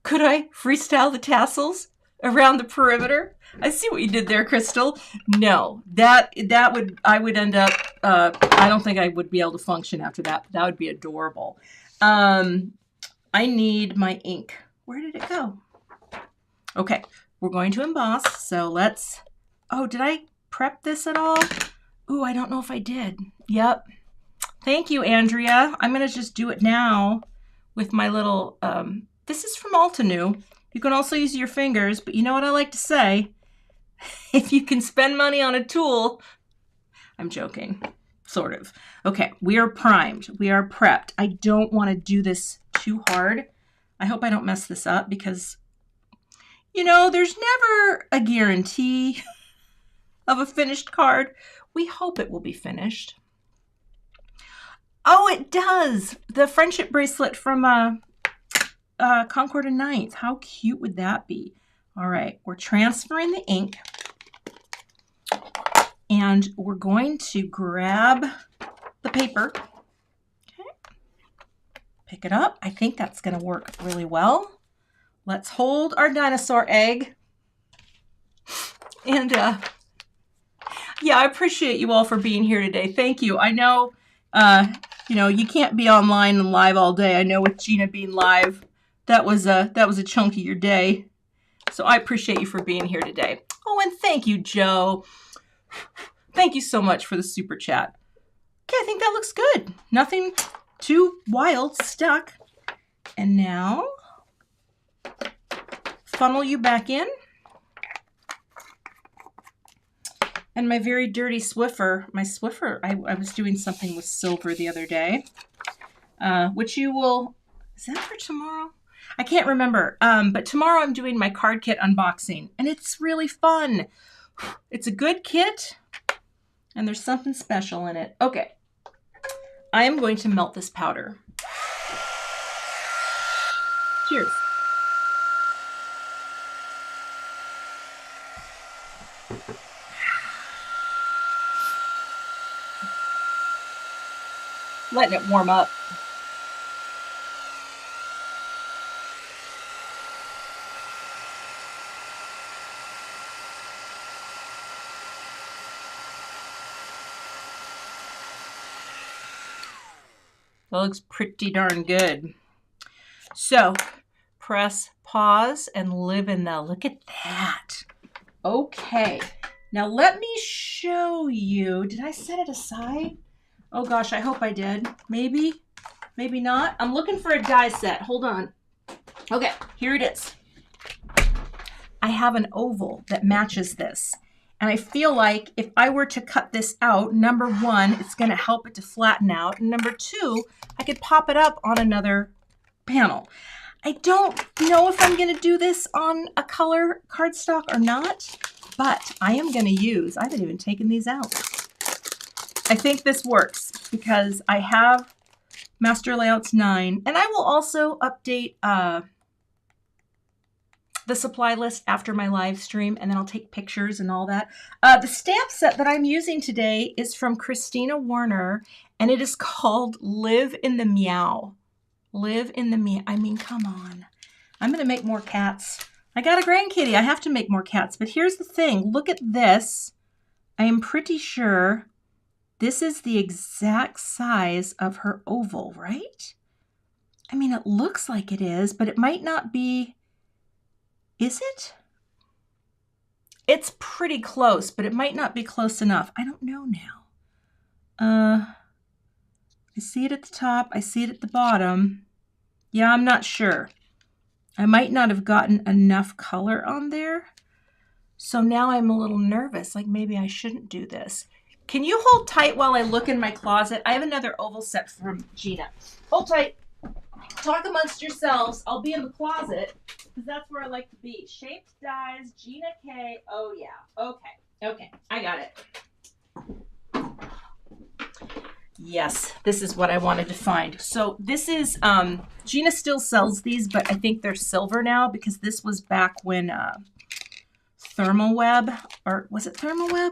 Could I freestyle the tassels around the perimeter? I see what you did there, Crystal. No, I would end up, I don't think I would be able to function after that. That would be adorable. I need my ink. Where did it go? Okay, we're going to emboss. So let's, oh, did I prep this at all? Ooh, I don't know if I did. Yep. Thank you, Andrea. I'm going to just do it now with my little, this is from Altenew. You can also use your fingers, but you know what I like to say? If you can spend money on a tool, I'm joking, sort of. Okay, we are primed. We are prepped. I don't want to do this too hard. I hope I don't mess this up because, you know, there's never a guarantee of a finished card. We hope it will be finished. Oh, it does. The friendship bracelet from Concord and Ninth. How cute would that be? All right, we're transferring the ink and we're going to grab the paper. Okay. Pick it up. I think that's going to work really well. Let's hold our dinosaur egg. And yeah, I appreciate you all for being here today. Thank you. I know, you know, you can't be online and live all day. I know with Gina being live, that was a chunk of your day. So I appreciate you for being here today. Oh, and thank you, Joe. Thank you so much for the super chat. Okay, I think that looks good. Nothing too wild stuck. And now, funnel you back in. And my very dirty Swiffer, I was doing something with silver the other day, which you will, is that for tomorrow? I can't remember, but tomorrow I'm doing my card kit unboxing, and it's really fun. It's a good kit, and there's something special in it. Okay, I am going to melt this powder. Cheers. Letting it warm up. That looks pretty darn good. So press pause and live in the, look at that. Okay, now let me show you. Did I set it aside? Oh gosh, I hope I did. Maybe, maybe not. I'm looking for a die set. Hold on. Okay, here it is. I have an oval that matches this. And I feel like if I were to cut this out, number one, it's going to help it to flatten out. And number two, I could pop it up on another panel. I don't know if I'm going to do this on a color cardstock or not, but I am going to use, I haven't even taken these out. I think this works because I have Master Layouts 9, and I will also update the supply list after my live stream, and then I'll take pictures and all that. The stamp set that I'm using today is from Christina Werner, and it is called Live in the Meow. Live in the Meow. I mean, come on. I'm going to make more cats. I got a grandkitty. I have to make more cats. But here's the thing. Look at this. I am pretty sure this is the exact size of her oval, right? I mean, it looks like it is, but it might not be. Is it? It's pretty close, but it might not be close enough. I don't know now. I see it at the top. I see it at the bottom. Yeah, I'm not sure. I might not have gotten enough color on there. So now I'm a little nervous, like maybe I shouldn't do this. Can you hold tight while I look in my closet? I have another oval set from Gina. Hold tight. Talk amongst yourselves. I'll be in the closet because that's where I like to be. Shaped dies, Gina K. Oh yeah. Okay. I got it. Yes, this is what I wanted to find. So this is, Gina still sells these, but I think they're silver now because this was back when Thermoweb, or was it Thermoweb?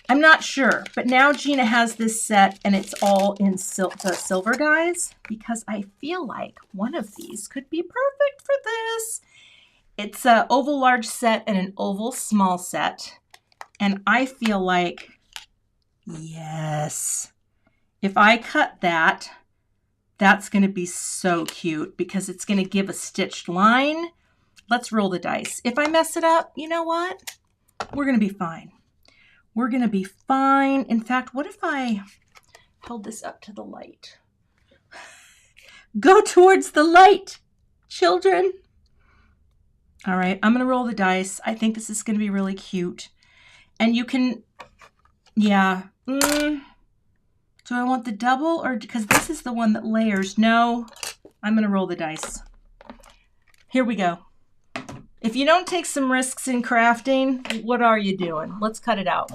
I'm not sure, but now Gina has this set and it's all in the silver dies because I feel like one of these could be perfect for this. It's an oval large set and an oval small set. And I feel like, yes, if I cut that, that's going to be so cute because it's going to give a stitched line. Let's roll the dice. If I mess it up, you know what? We're going to be fine. We're going to be fine. In fact, what if I held this up to the light? Go towards the light, children. All right, I'm going to roll the dice. I think this is going to be really cute. And you can, yeah. Do I want the double or because this is the one that layers? No, I'm going to roll the dice. Here we go. If you don't take some risks in crafting, what are you doing? Let's cut it out.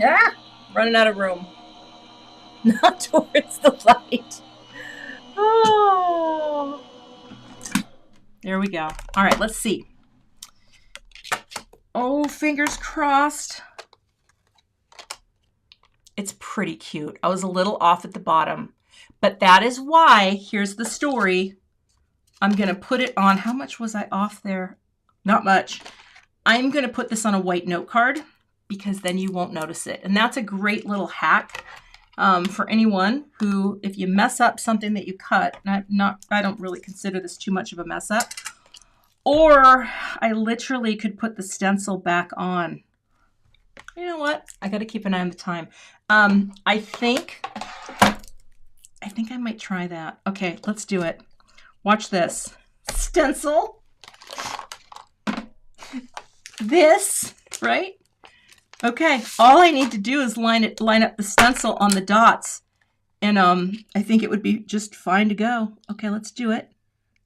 Ah, running out of room. Not towards the light. Oh. There we go. All right, let's see. Oh, fingers crossed. It's pretty cute. I was a little off at the bottom, but that is why, here's the story. I'm going to put it on, how much was I off there? Not much. I'm going to put this on a white note card because then you won't notice it. And that's a great little hack for anyone who, if you mess up something that you cut, I don't really consider this too much of a mess up, or I literally could put the stencil back on. You know what? I got to keep an eye on the time. I think I might try that. Okay, let's do it. Watch this. Stencil. This, right? Okay, all I need to do is line up the stencil on the dots. And I think it would be just fine to go. Okay, let's do it.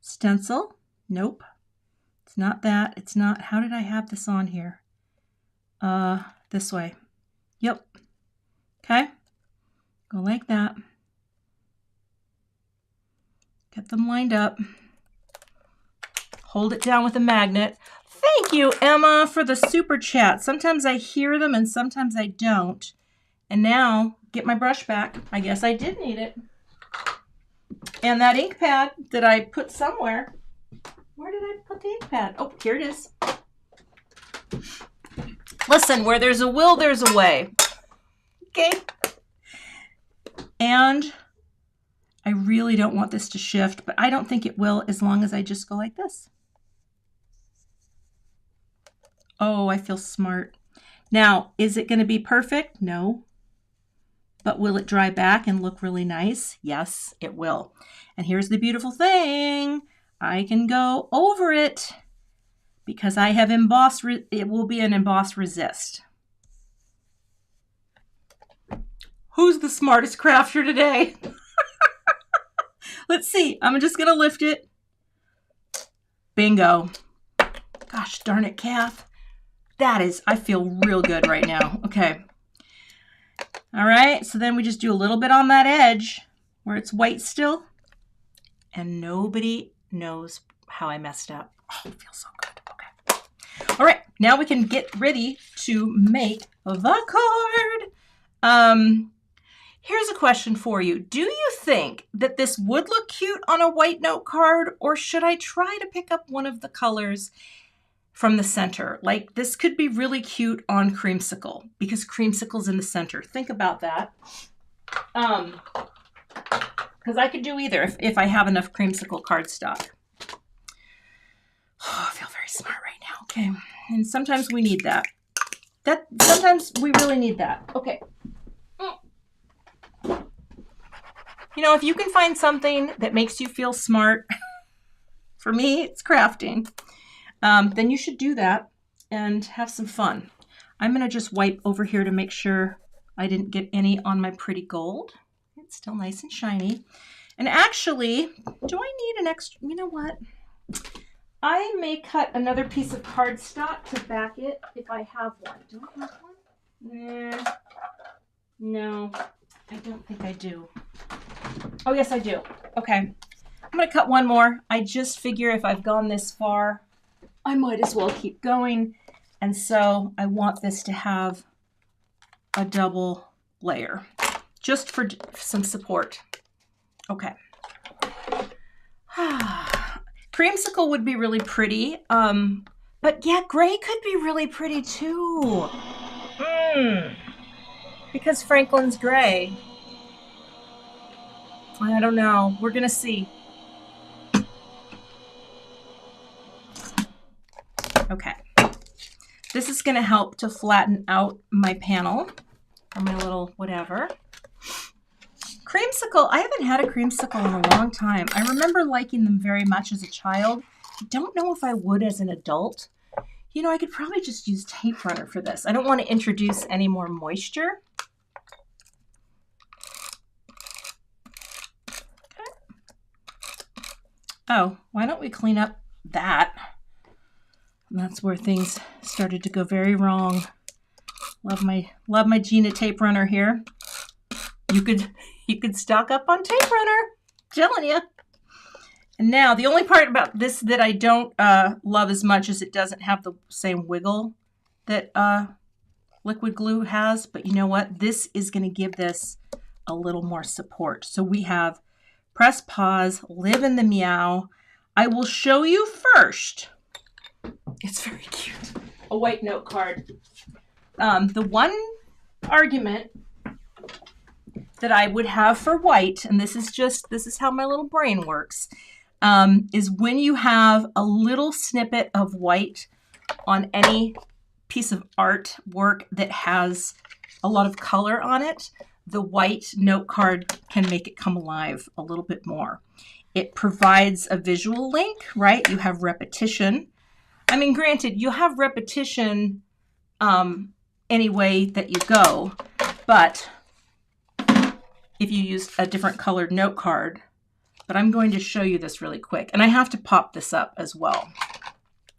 Stencil. Nope. It's not that. It's not. How did I have this on here? This way. Yep. Okay. Go like that. Get them lined up. Hold it down with a magnet. Thank you, Emma, for the super chat. Sometimes I hear them and sometimes I don't. And now, get my brush back. I guess I did need it. And that ink pad that I put somewhere. Where did I put the ink pad? Oh, here it is. Listen, where there's a will, there's a way. Okay. And I really don't want this to shift, but I don't think it will as long as I just go like this. Oh, I feel smart. Now, is it going to be perfect? No. But will it dry back and look really nice? Yes, it will. And here's the beautiful thing. I can go over it because I have embossed, it will be an emboss resist. Who's the smartest crafter today? Let's see. I'm just going to lift it. Bingo. Gosh darn it, Kath. That is, I feel real good right now. Okay. All right. So then we just do a little bit on that edge where it's white still. And nobody knows how I messed up. Oh, it feels so good. Okay. All right. Now we can get ready to make the card. Here's a question for you. Do you think that this would look cute on a white note card, or should I try to pick up one of the colors from the center? Like this could be really cute on creamsicle because creamsicle's in the center. Think about that. Because I could do either if I have enough creamsicle cardstock. Oh, I feel very smart right now. Okay. And sometimes we need that. Sometimes we really need that. Okay. You know, if you can find something that makes you feel smart, for me, it's crafting, then you should do that and have some fun. I'm going to just wipe over here to make sure I didn't get any on my pretty gold. It's still nice and shiny. And actually, do I need an extra, you know what? I may cut another piece of cardstock to back it if I have one. Do I have one? Nah. No, I don't think I do. Oh, yes, I do. Okay. I'm going to cut one more. I just figure if I've gone this far, I might as well keep going. And so I want this to have a double layer just for some support. Okay. Creamsicle would be really pretty. But yeah, gray could be really pretty too. Because Franklin's gray. I don't know. We're going to see. Okay. This is going to help to flatten out my panel or my little whatever. Creamsicle. I haven't had a creamsicle in a long time. I remember liking them very much as a child. I don't know if I would as an adult. You know, I could probably just use tape runner for this. I don't want to introduce any more moisture. Okay. Oh, why don't we clean up that? And that's where things started to go very wrong. Love my Gina tape runner here. You could stock up on tape runner. Telling you. And now the only part about this that I don't love as much is it doesn't have the same wiggle that liquid glue has. But you know what? This is going to give this a little more support. So we have press pause, live in the meow. I will show you first. It's very cute. A white note card. The one argument that I would have for white, and this is how my little brain works, is when you have a little snippet of white on any piece of artwork that has a lot of color on it, the white note card can make it come alive a little bit more. It provides a visual link, right? You have repetition. I mean, granted, you have repetition any way that you go, but if you use a different colored note card, but I'm going to show you this really quick. And I have to pop this up as well.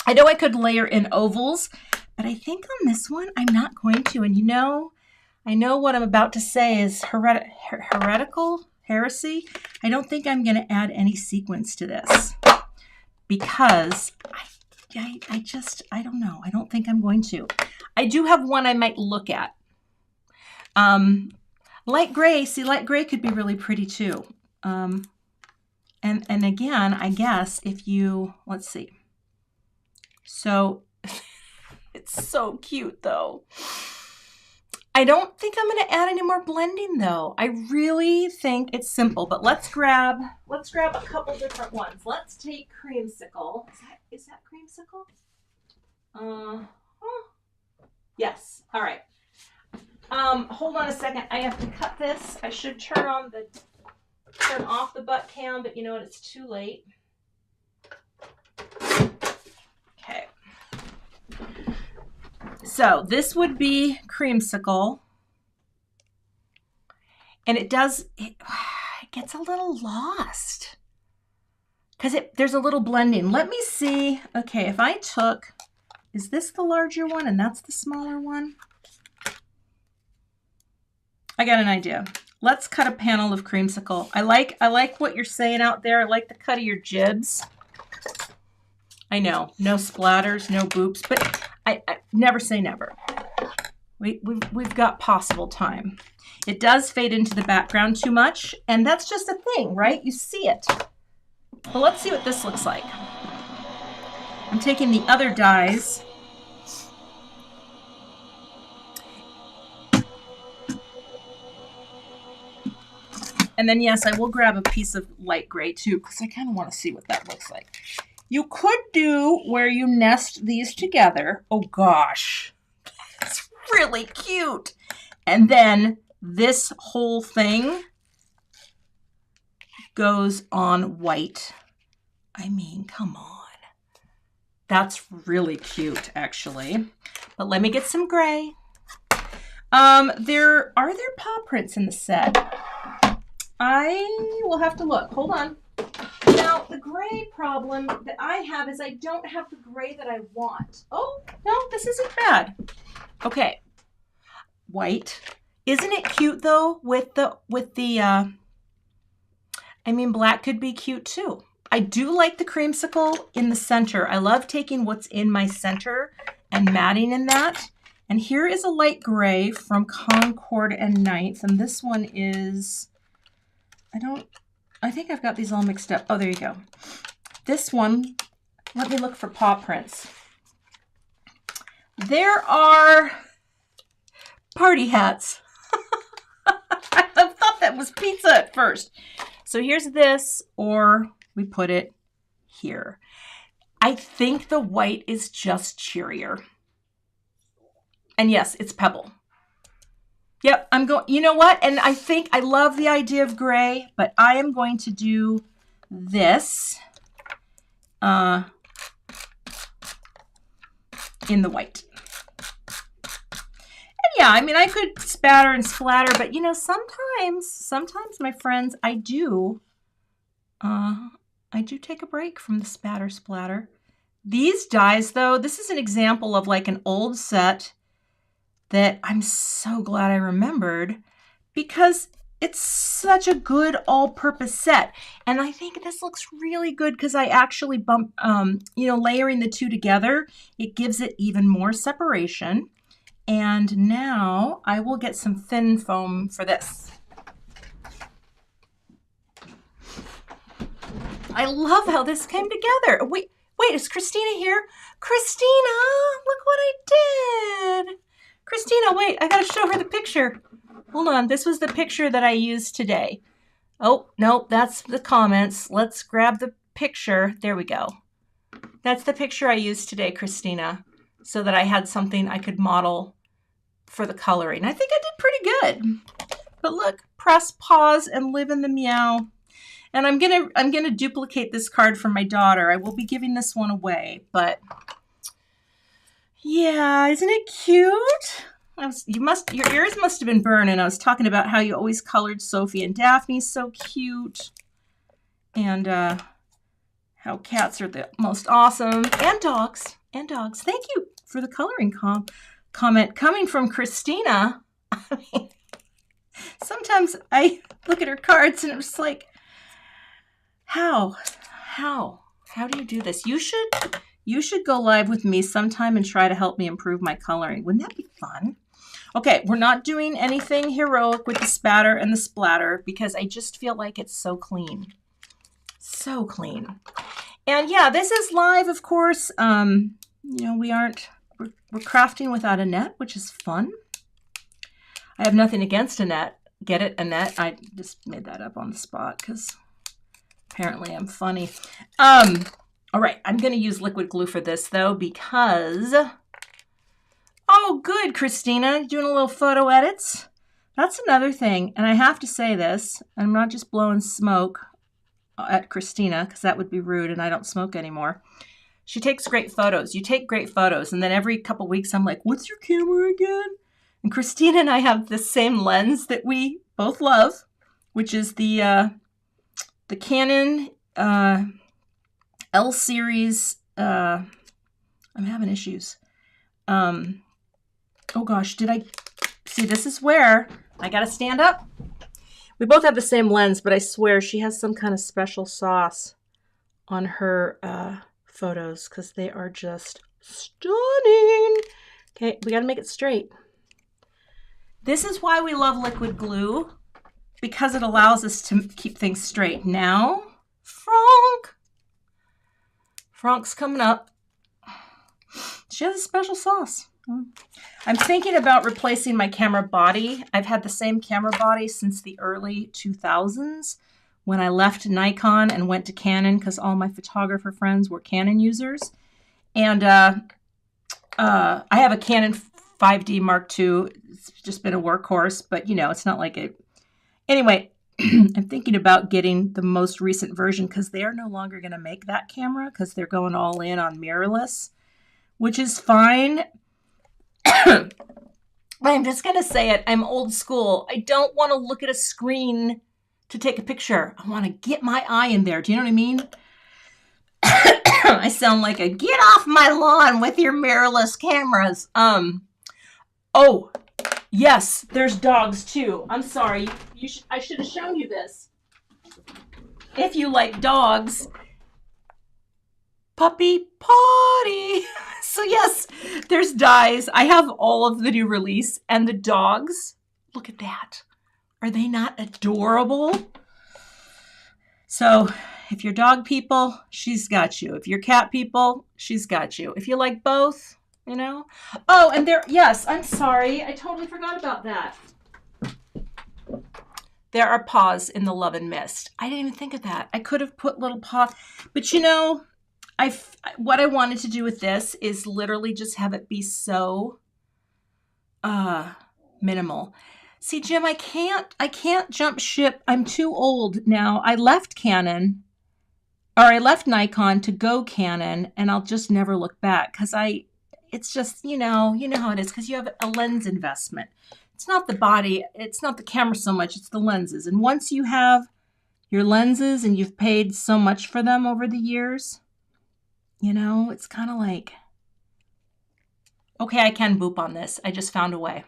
I know I could layer in ovals, but I think on this one, I'm not going to. And you know, I know what I'm about to say is heresy. I don't think I'm going to add any sequins to this because I don't know. I don't think I'm going to. I do have one I might look at. Light gray. See, light gray could be really pretty too. And again, I guess if you, let's see. So it's so cute though. I don't think I'm going to add any more blending though. I really think it's simple, but let's grab a couple different ones. Let's take creamsicle. Is that creamsicle? Yes. All right. Hold on a second. I have to cut this. I should turn off the butt cam, but you know what? It's too late. Okay. So this would be creamsicle. And it gets a little lost because there's a little blending. Let me see. Okay, if I took, is this the larger one and that's the smaller one? I got an idea. Let's cut a panel of creamsicle. I like what you're saying out there. I like the cut of your jibs. I know, no splatters, no boops, but I never say never. We've got possible time. It does fade into the background too much, and that's just a thing, right? You see it. But let's see what this looks like. I'm taking the other dyes. And then, yes, I will grab a piece of light gray too, because I kind of want to see what that looks like. You could do where you nest these together. Oh, gosh. It's really cute. And then this whole thing goes on white. I mean, come on. That's really cute, actually. But let me get some gray. Are there paw prints in the set? I will have to look. Hold on. Now, the gray problem that I have is I don't have the gray that I want. Oh, no, this isn't bad. Okay. White. Isn't it cute though I mean, black could be cute too. I do like the creamsicle in the center. I love taking what's in my center and matting in that. And here is a light gray from Concord and Ninth. And this one is, I think I've got these all mixed up. Oh, there you go. This one, let me look for paw prints. There are party hats. I thought that was pizza at first. So here's this, or we put it here. I think the white is just cheerier. And yes, it's pebble. Yep, I'm going, you know what? And I think I love the idea of gray, but I am going to do this in the white. And yeah, I mean, I could spatter and splatter, but you know, sometimes my friends, I do take a break from the spatter splatter. These dies though, this is an example of like an old set that I'm so glad I remembered because it's such a good all-purpose set. And I think this looks really good because I actually layering the two together, it gives it even more separation. And now I will get some thin foam for this. I love how this came together. Wait, is Christina here? Christina, look what I did. Christina, wait, I gotta show her the picture. Hold on, this was the picture that I used today. Oh, no, that's the comments. Let's grab the picture. There we go. That's the picture I used today, Christina, so that I had something I could model for the coloring. I think I did pretty good. But look, press pause and live in the meow. And I'm gonna duplicate this card for my daughter. I will be giving this one away, but yeah, isn't it cute? Your ears must have been burning. I was talking about how you always colored Sophie and Daphne so cute, and how cats are the most awesome, and dogs. Thank you for the coloring comment coming from Christina. I mean, sometimes I look at her cards and I'm just like, how do you do this? You should go live with me sometime and try to help me improve my coloring. Wouldn't that be fun? Okay, we're not doing anything heroic with the spatter and the splatter because I just feel like it's so clean. So clean. And yeah, this is live, of course. You know, we're crafting without a net, which is fun. I have nothing against a net. Get it, a net? I just made that up on the spot because apparently I'm funny. All right, I'm going to use liquid glue for this, though, because... Oh, good, Christina. Doing a little photo edits. That's another thing, and I have to say this. I'm not just blowing smoke at Christina, because that would be rude, and I don't smoke anymore. She takes great photos. You take great photos, and then every couple weeks I'm like, what's your camera again? And Christina and I have the same lens that we both love, which is the Canon... L series, I'm having issues. Oh gosh, did I see? This is where I gotta stand up. We both have the same lens, but I swear she has some kind of special sauce on her photos because they are just stunning. Okay, we gotta make it straight. This is why we love liquid glue, because it allows us to keep things straight. Now, Frank's coming up. She has a special sauce. I'm thinking about replacing my camera body. I've had the same camera body since the early 2000s when I left Nikon and went to Canon because all my photographer friends were Canon users. And I have a Canon 5D Mark II. It's just been a workhorse, but you know, it's not like it. Anyway, I'm thinking about getting the most recent version because they are no longer going to make that camera because they're going all in on mirrorless, which is fine. I'm just going to say it. I'm old school. I don't want to look at a screen to take a picture. I want to get my eye in there. Do you know what I mean? I sound like a get off my lawn with your mirrorless cameras. Oh, yes, there's dogs too. I'm sorry. I should have shown you this. If you like dogs, puppy potty. So yes, there's dyes. I have all of the new release, and the dogs, look at that. Are they not adorable? So if you're dog people, she's got you. If you're cat people, she's got you. If you like both, you know. Oh, and yes, I'm sorry. I totally forgot about that. There are paws in the Love and Mist. I didn't even think of that. I could have put little paws, but you know, what I wanted to do with this is literally just have it be so minimal. See, Jim, I can't jump ship. I'm too old now. I left Nikon to go Canon, and I'll just never look back because it's just, you know how it is, because you have a lens investment. It's not the body, it's not the camera so much, it's the lenses. And once you have your lenses and you've paid so much for them over the years, you know, it's kind of like, okay, I can boop on this. I just found a way.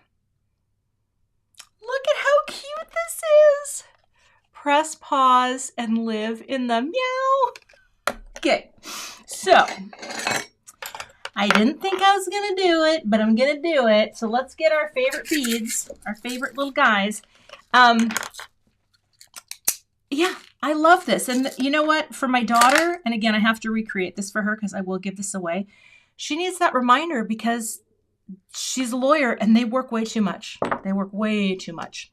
Look at how cute this is. Press pause and live in the meow. Okay, so I didn't think I was going to do it, but I'm going to do it. So let's get our favorite beads, our favorite little guys. Yeah, I love this. And you know what? For my daughter, and again, I have to recreate this for her because I will give this away. She needs that reminder because she's a lawyer and they work way too much. They work way too much.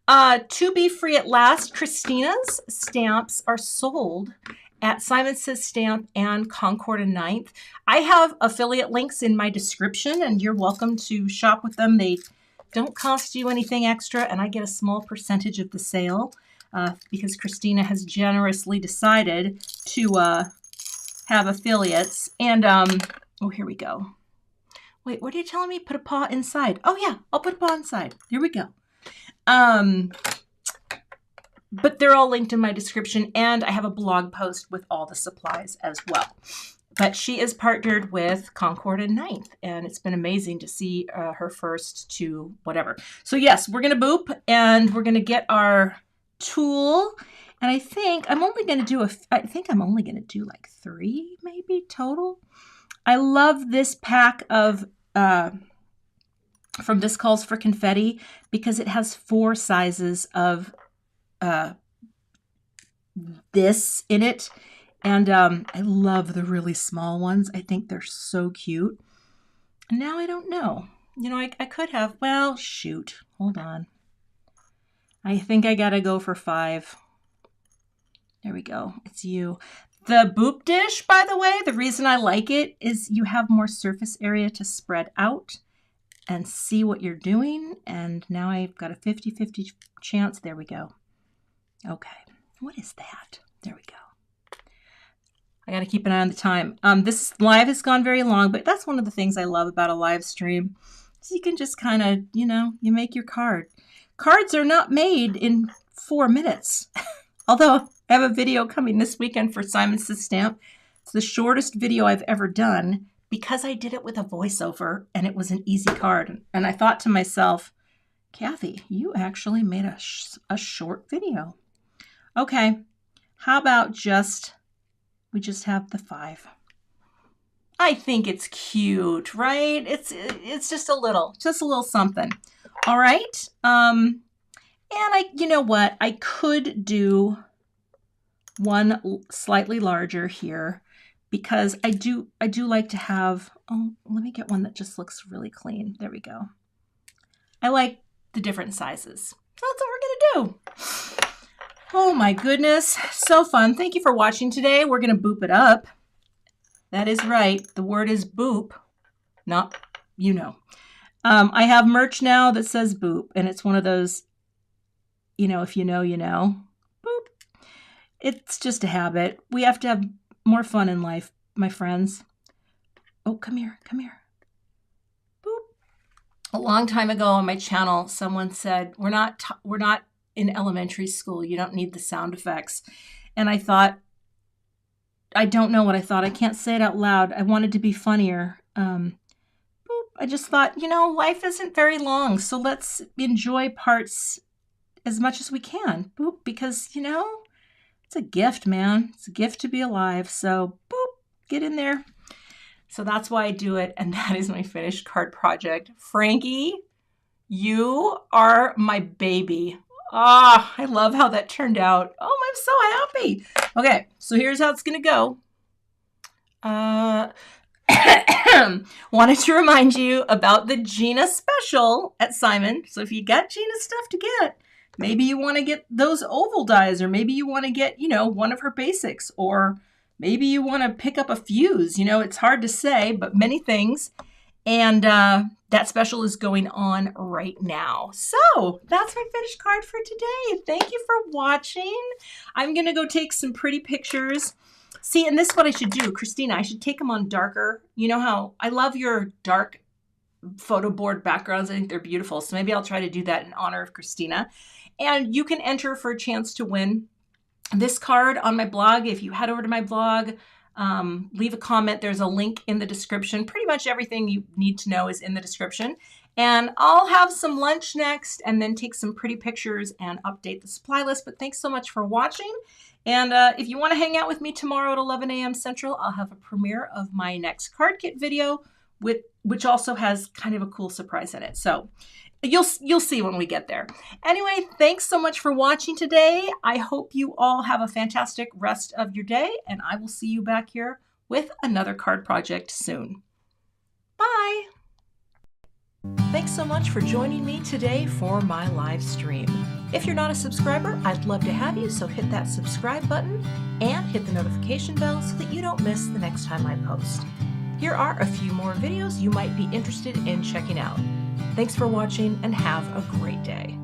To be free at last, Christina's stamps are sold at Simon Says Stamp and Concord and 9th. I have affiliate links in my description, and you're welcome to shop with them. They don't cost you anything extra, and I get a small percentage of the sale because Christina has generously decided to have affiliates. And, oh, here we go. Wait, what are you telling me? Put a paw inside. Oh, yeah, I'll put a paw inside. Here we go. But they're all linked in my description, and I have a blog post with all the supplies as well. But she is partnered with Concord and 9th, and it's been amazing to see her first to whatever. So yes, we're going to boop, and we're going to get our tool. And I think I'm only going to do like 3 maybe total. I love this pack of from This Calls for Confetti because it has 4 sizes of this in it. And I love the really small ones. I think they're so cute. And now I don't know. You know, I could have, well, shoot. Hold on. I think I gotta go for 5. There we go. It's you. The boop dish, by the way, the reason I like it is you have more surface area to spread out and see what you're doing. And now I've got a 50-50 chance. There we go. Okay. What is that? There we go. I got to keep an eye on the time. This live has gone very long, but that's one of the things I love about a live stream. So you can just kind of, you know, you make your card. Cards are not made in 4 minutes. Although I have a video coming this weekend for Simon Says Stamp. It's the shortest video I've ever done because I did it with a voiceover and it was an easy card. And I thought to myself, Cathy, you actually made a short video. Okay, how about we just have the 5. I think it's cute, right? It's just a little something. All right. And you know what? I could do one slightly larger here because I do like to have, oh, let me get one that just looks really clean. There we go. I like the different sizes. So that's what we're going to do. Oh my goodness. So fun. Thank you for watching today. We're going to boop it up. That is right. The word is boop. Not, you know. I have merch now that says boop, and it's one of those, you know, if you know, you know. Boop. It's just a habit. We have to have more fun in life, my friends. Oh, come here. Come here. Boop. A long time ago on my channel, someone said, we're not in elementary school. You don't need the sound effects. And I thought, I don't know what I thought. I can't say it out loud. I wanted to be funnier. I just thought, life isn't very long, so let's enjoy parts as much as we can. Boop, because, it's a gift, man. It's a gift to be alive. So, boop, get in there. So that's why I do it, and that is my finished card project. Frankie, you are my baby. I love how that turned out. Oh, I'm so happy. Okay, so here's how it's going to go. Wanted to remind you about the Gina special at Simon. So if you got Gina stuff to get, maybe you want to get those oval dies, or maybe you want to get, one of her basics, or maybe you want to pick up a fuse. It's hard to say, but many things. And that special is going on right now. So that's my finished card for today. Thank you for watching. I'm going to go take some pretty pictures. See, and this is what I should do, Christina. I should take them on darker. You know how I love your dark photo board backgrounds. I think they're beautiful. So maybe I'll try to do that in honor of Christina. And you can enter for a chance to win this card on my blog. If you head over to my blog, leave a comment. There's a link in the description. Pretty much everything you need to know is in the description. And I'll have some lunch next and then take some pretty pictures and update the supply list. But thanks so much for watching. And if you want to hang out with me tomorrow at 11 a.m. Central, I'll have a premiere of my next card kit video, which also has kind of a cool surprise in it. So you'll see when we get there. Anyway, thanks so much for watching today. I hope you all have a fantastic rest of your day, and I will see you back here with another card project soon. Bye. Thanks so much for joining me today for my live stream. If you're not a subscriber, I'd love to have you, so hit that subscribe button and hit the notification bell so that you don't miss the next time I post. Here are a few more videos you might be interested in checking out. Thanks for watching and have a great day.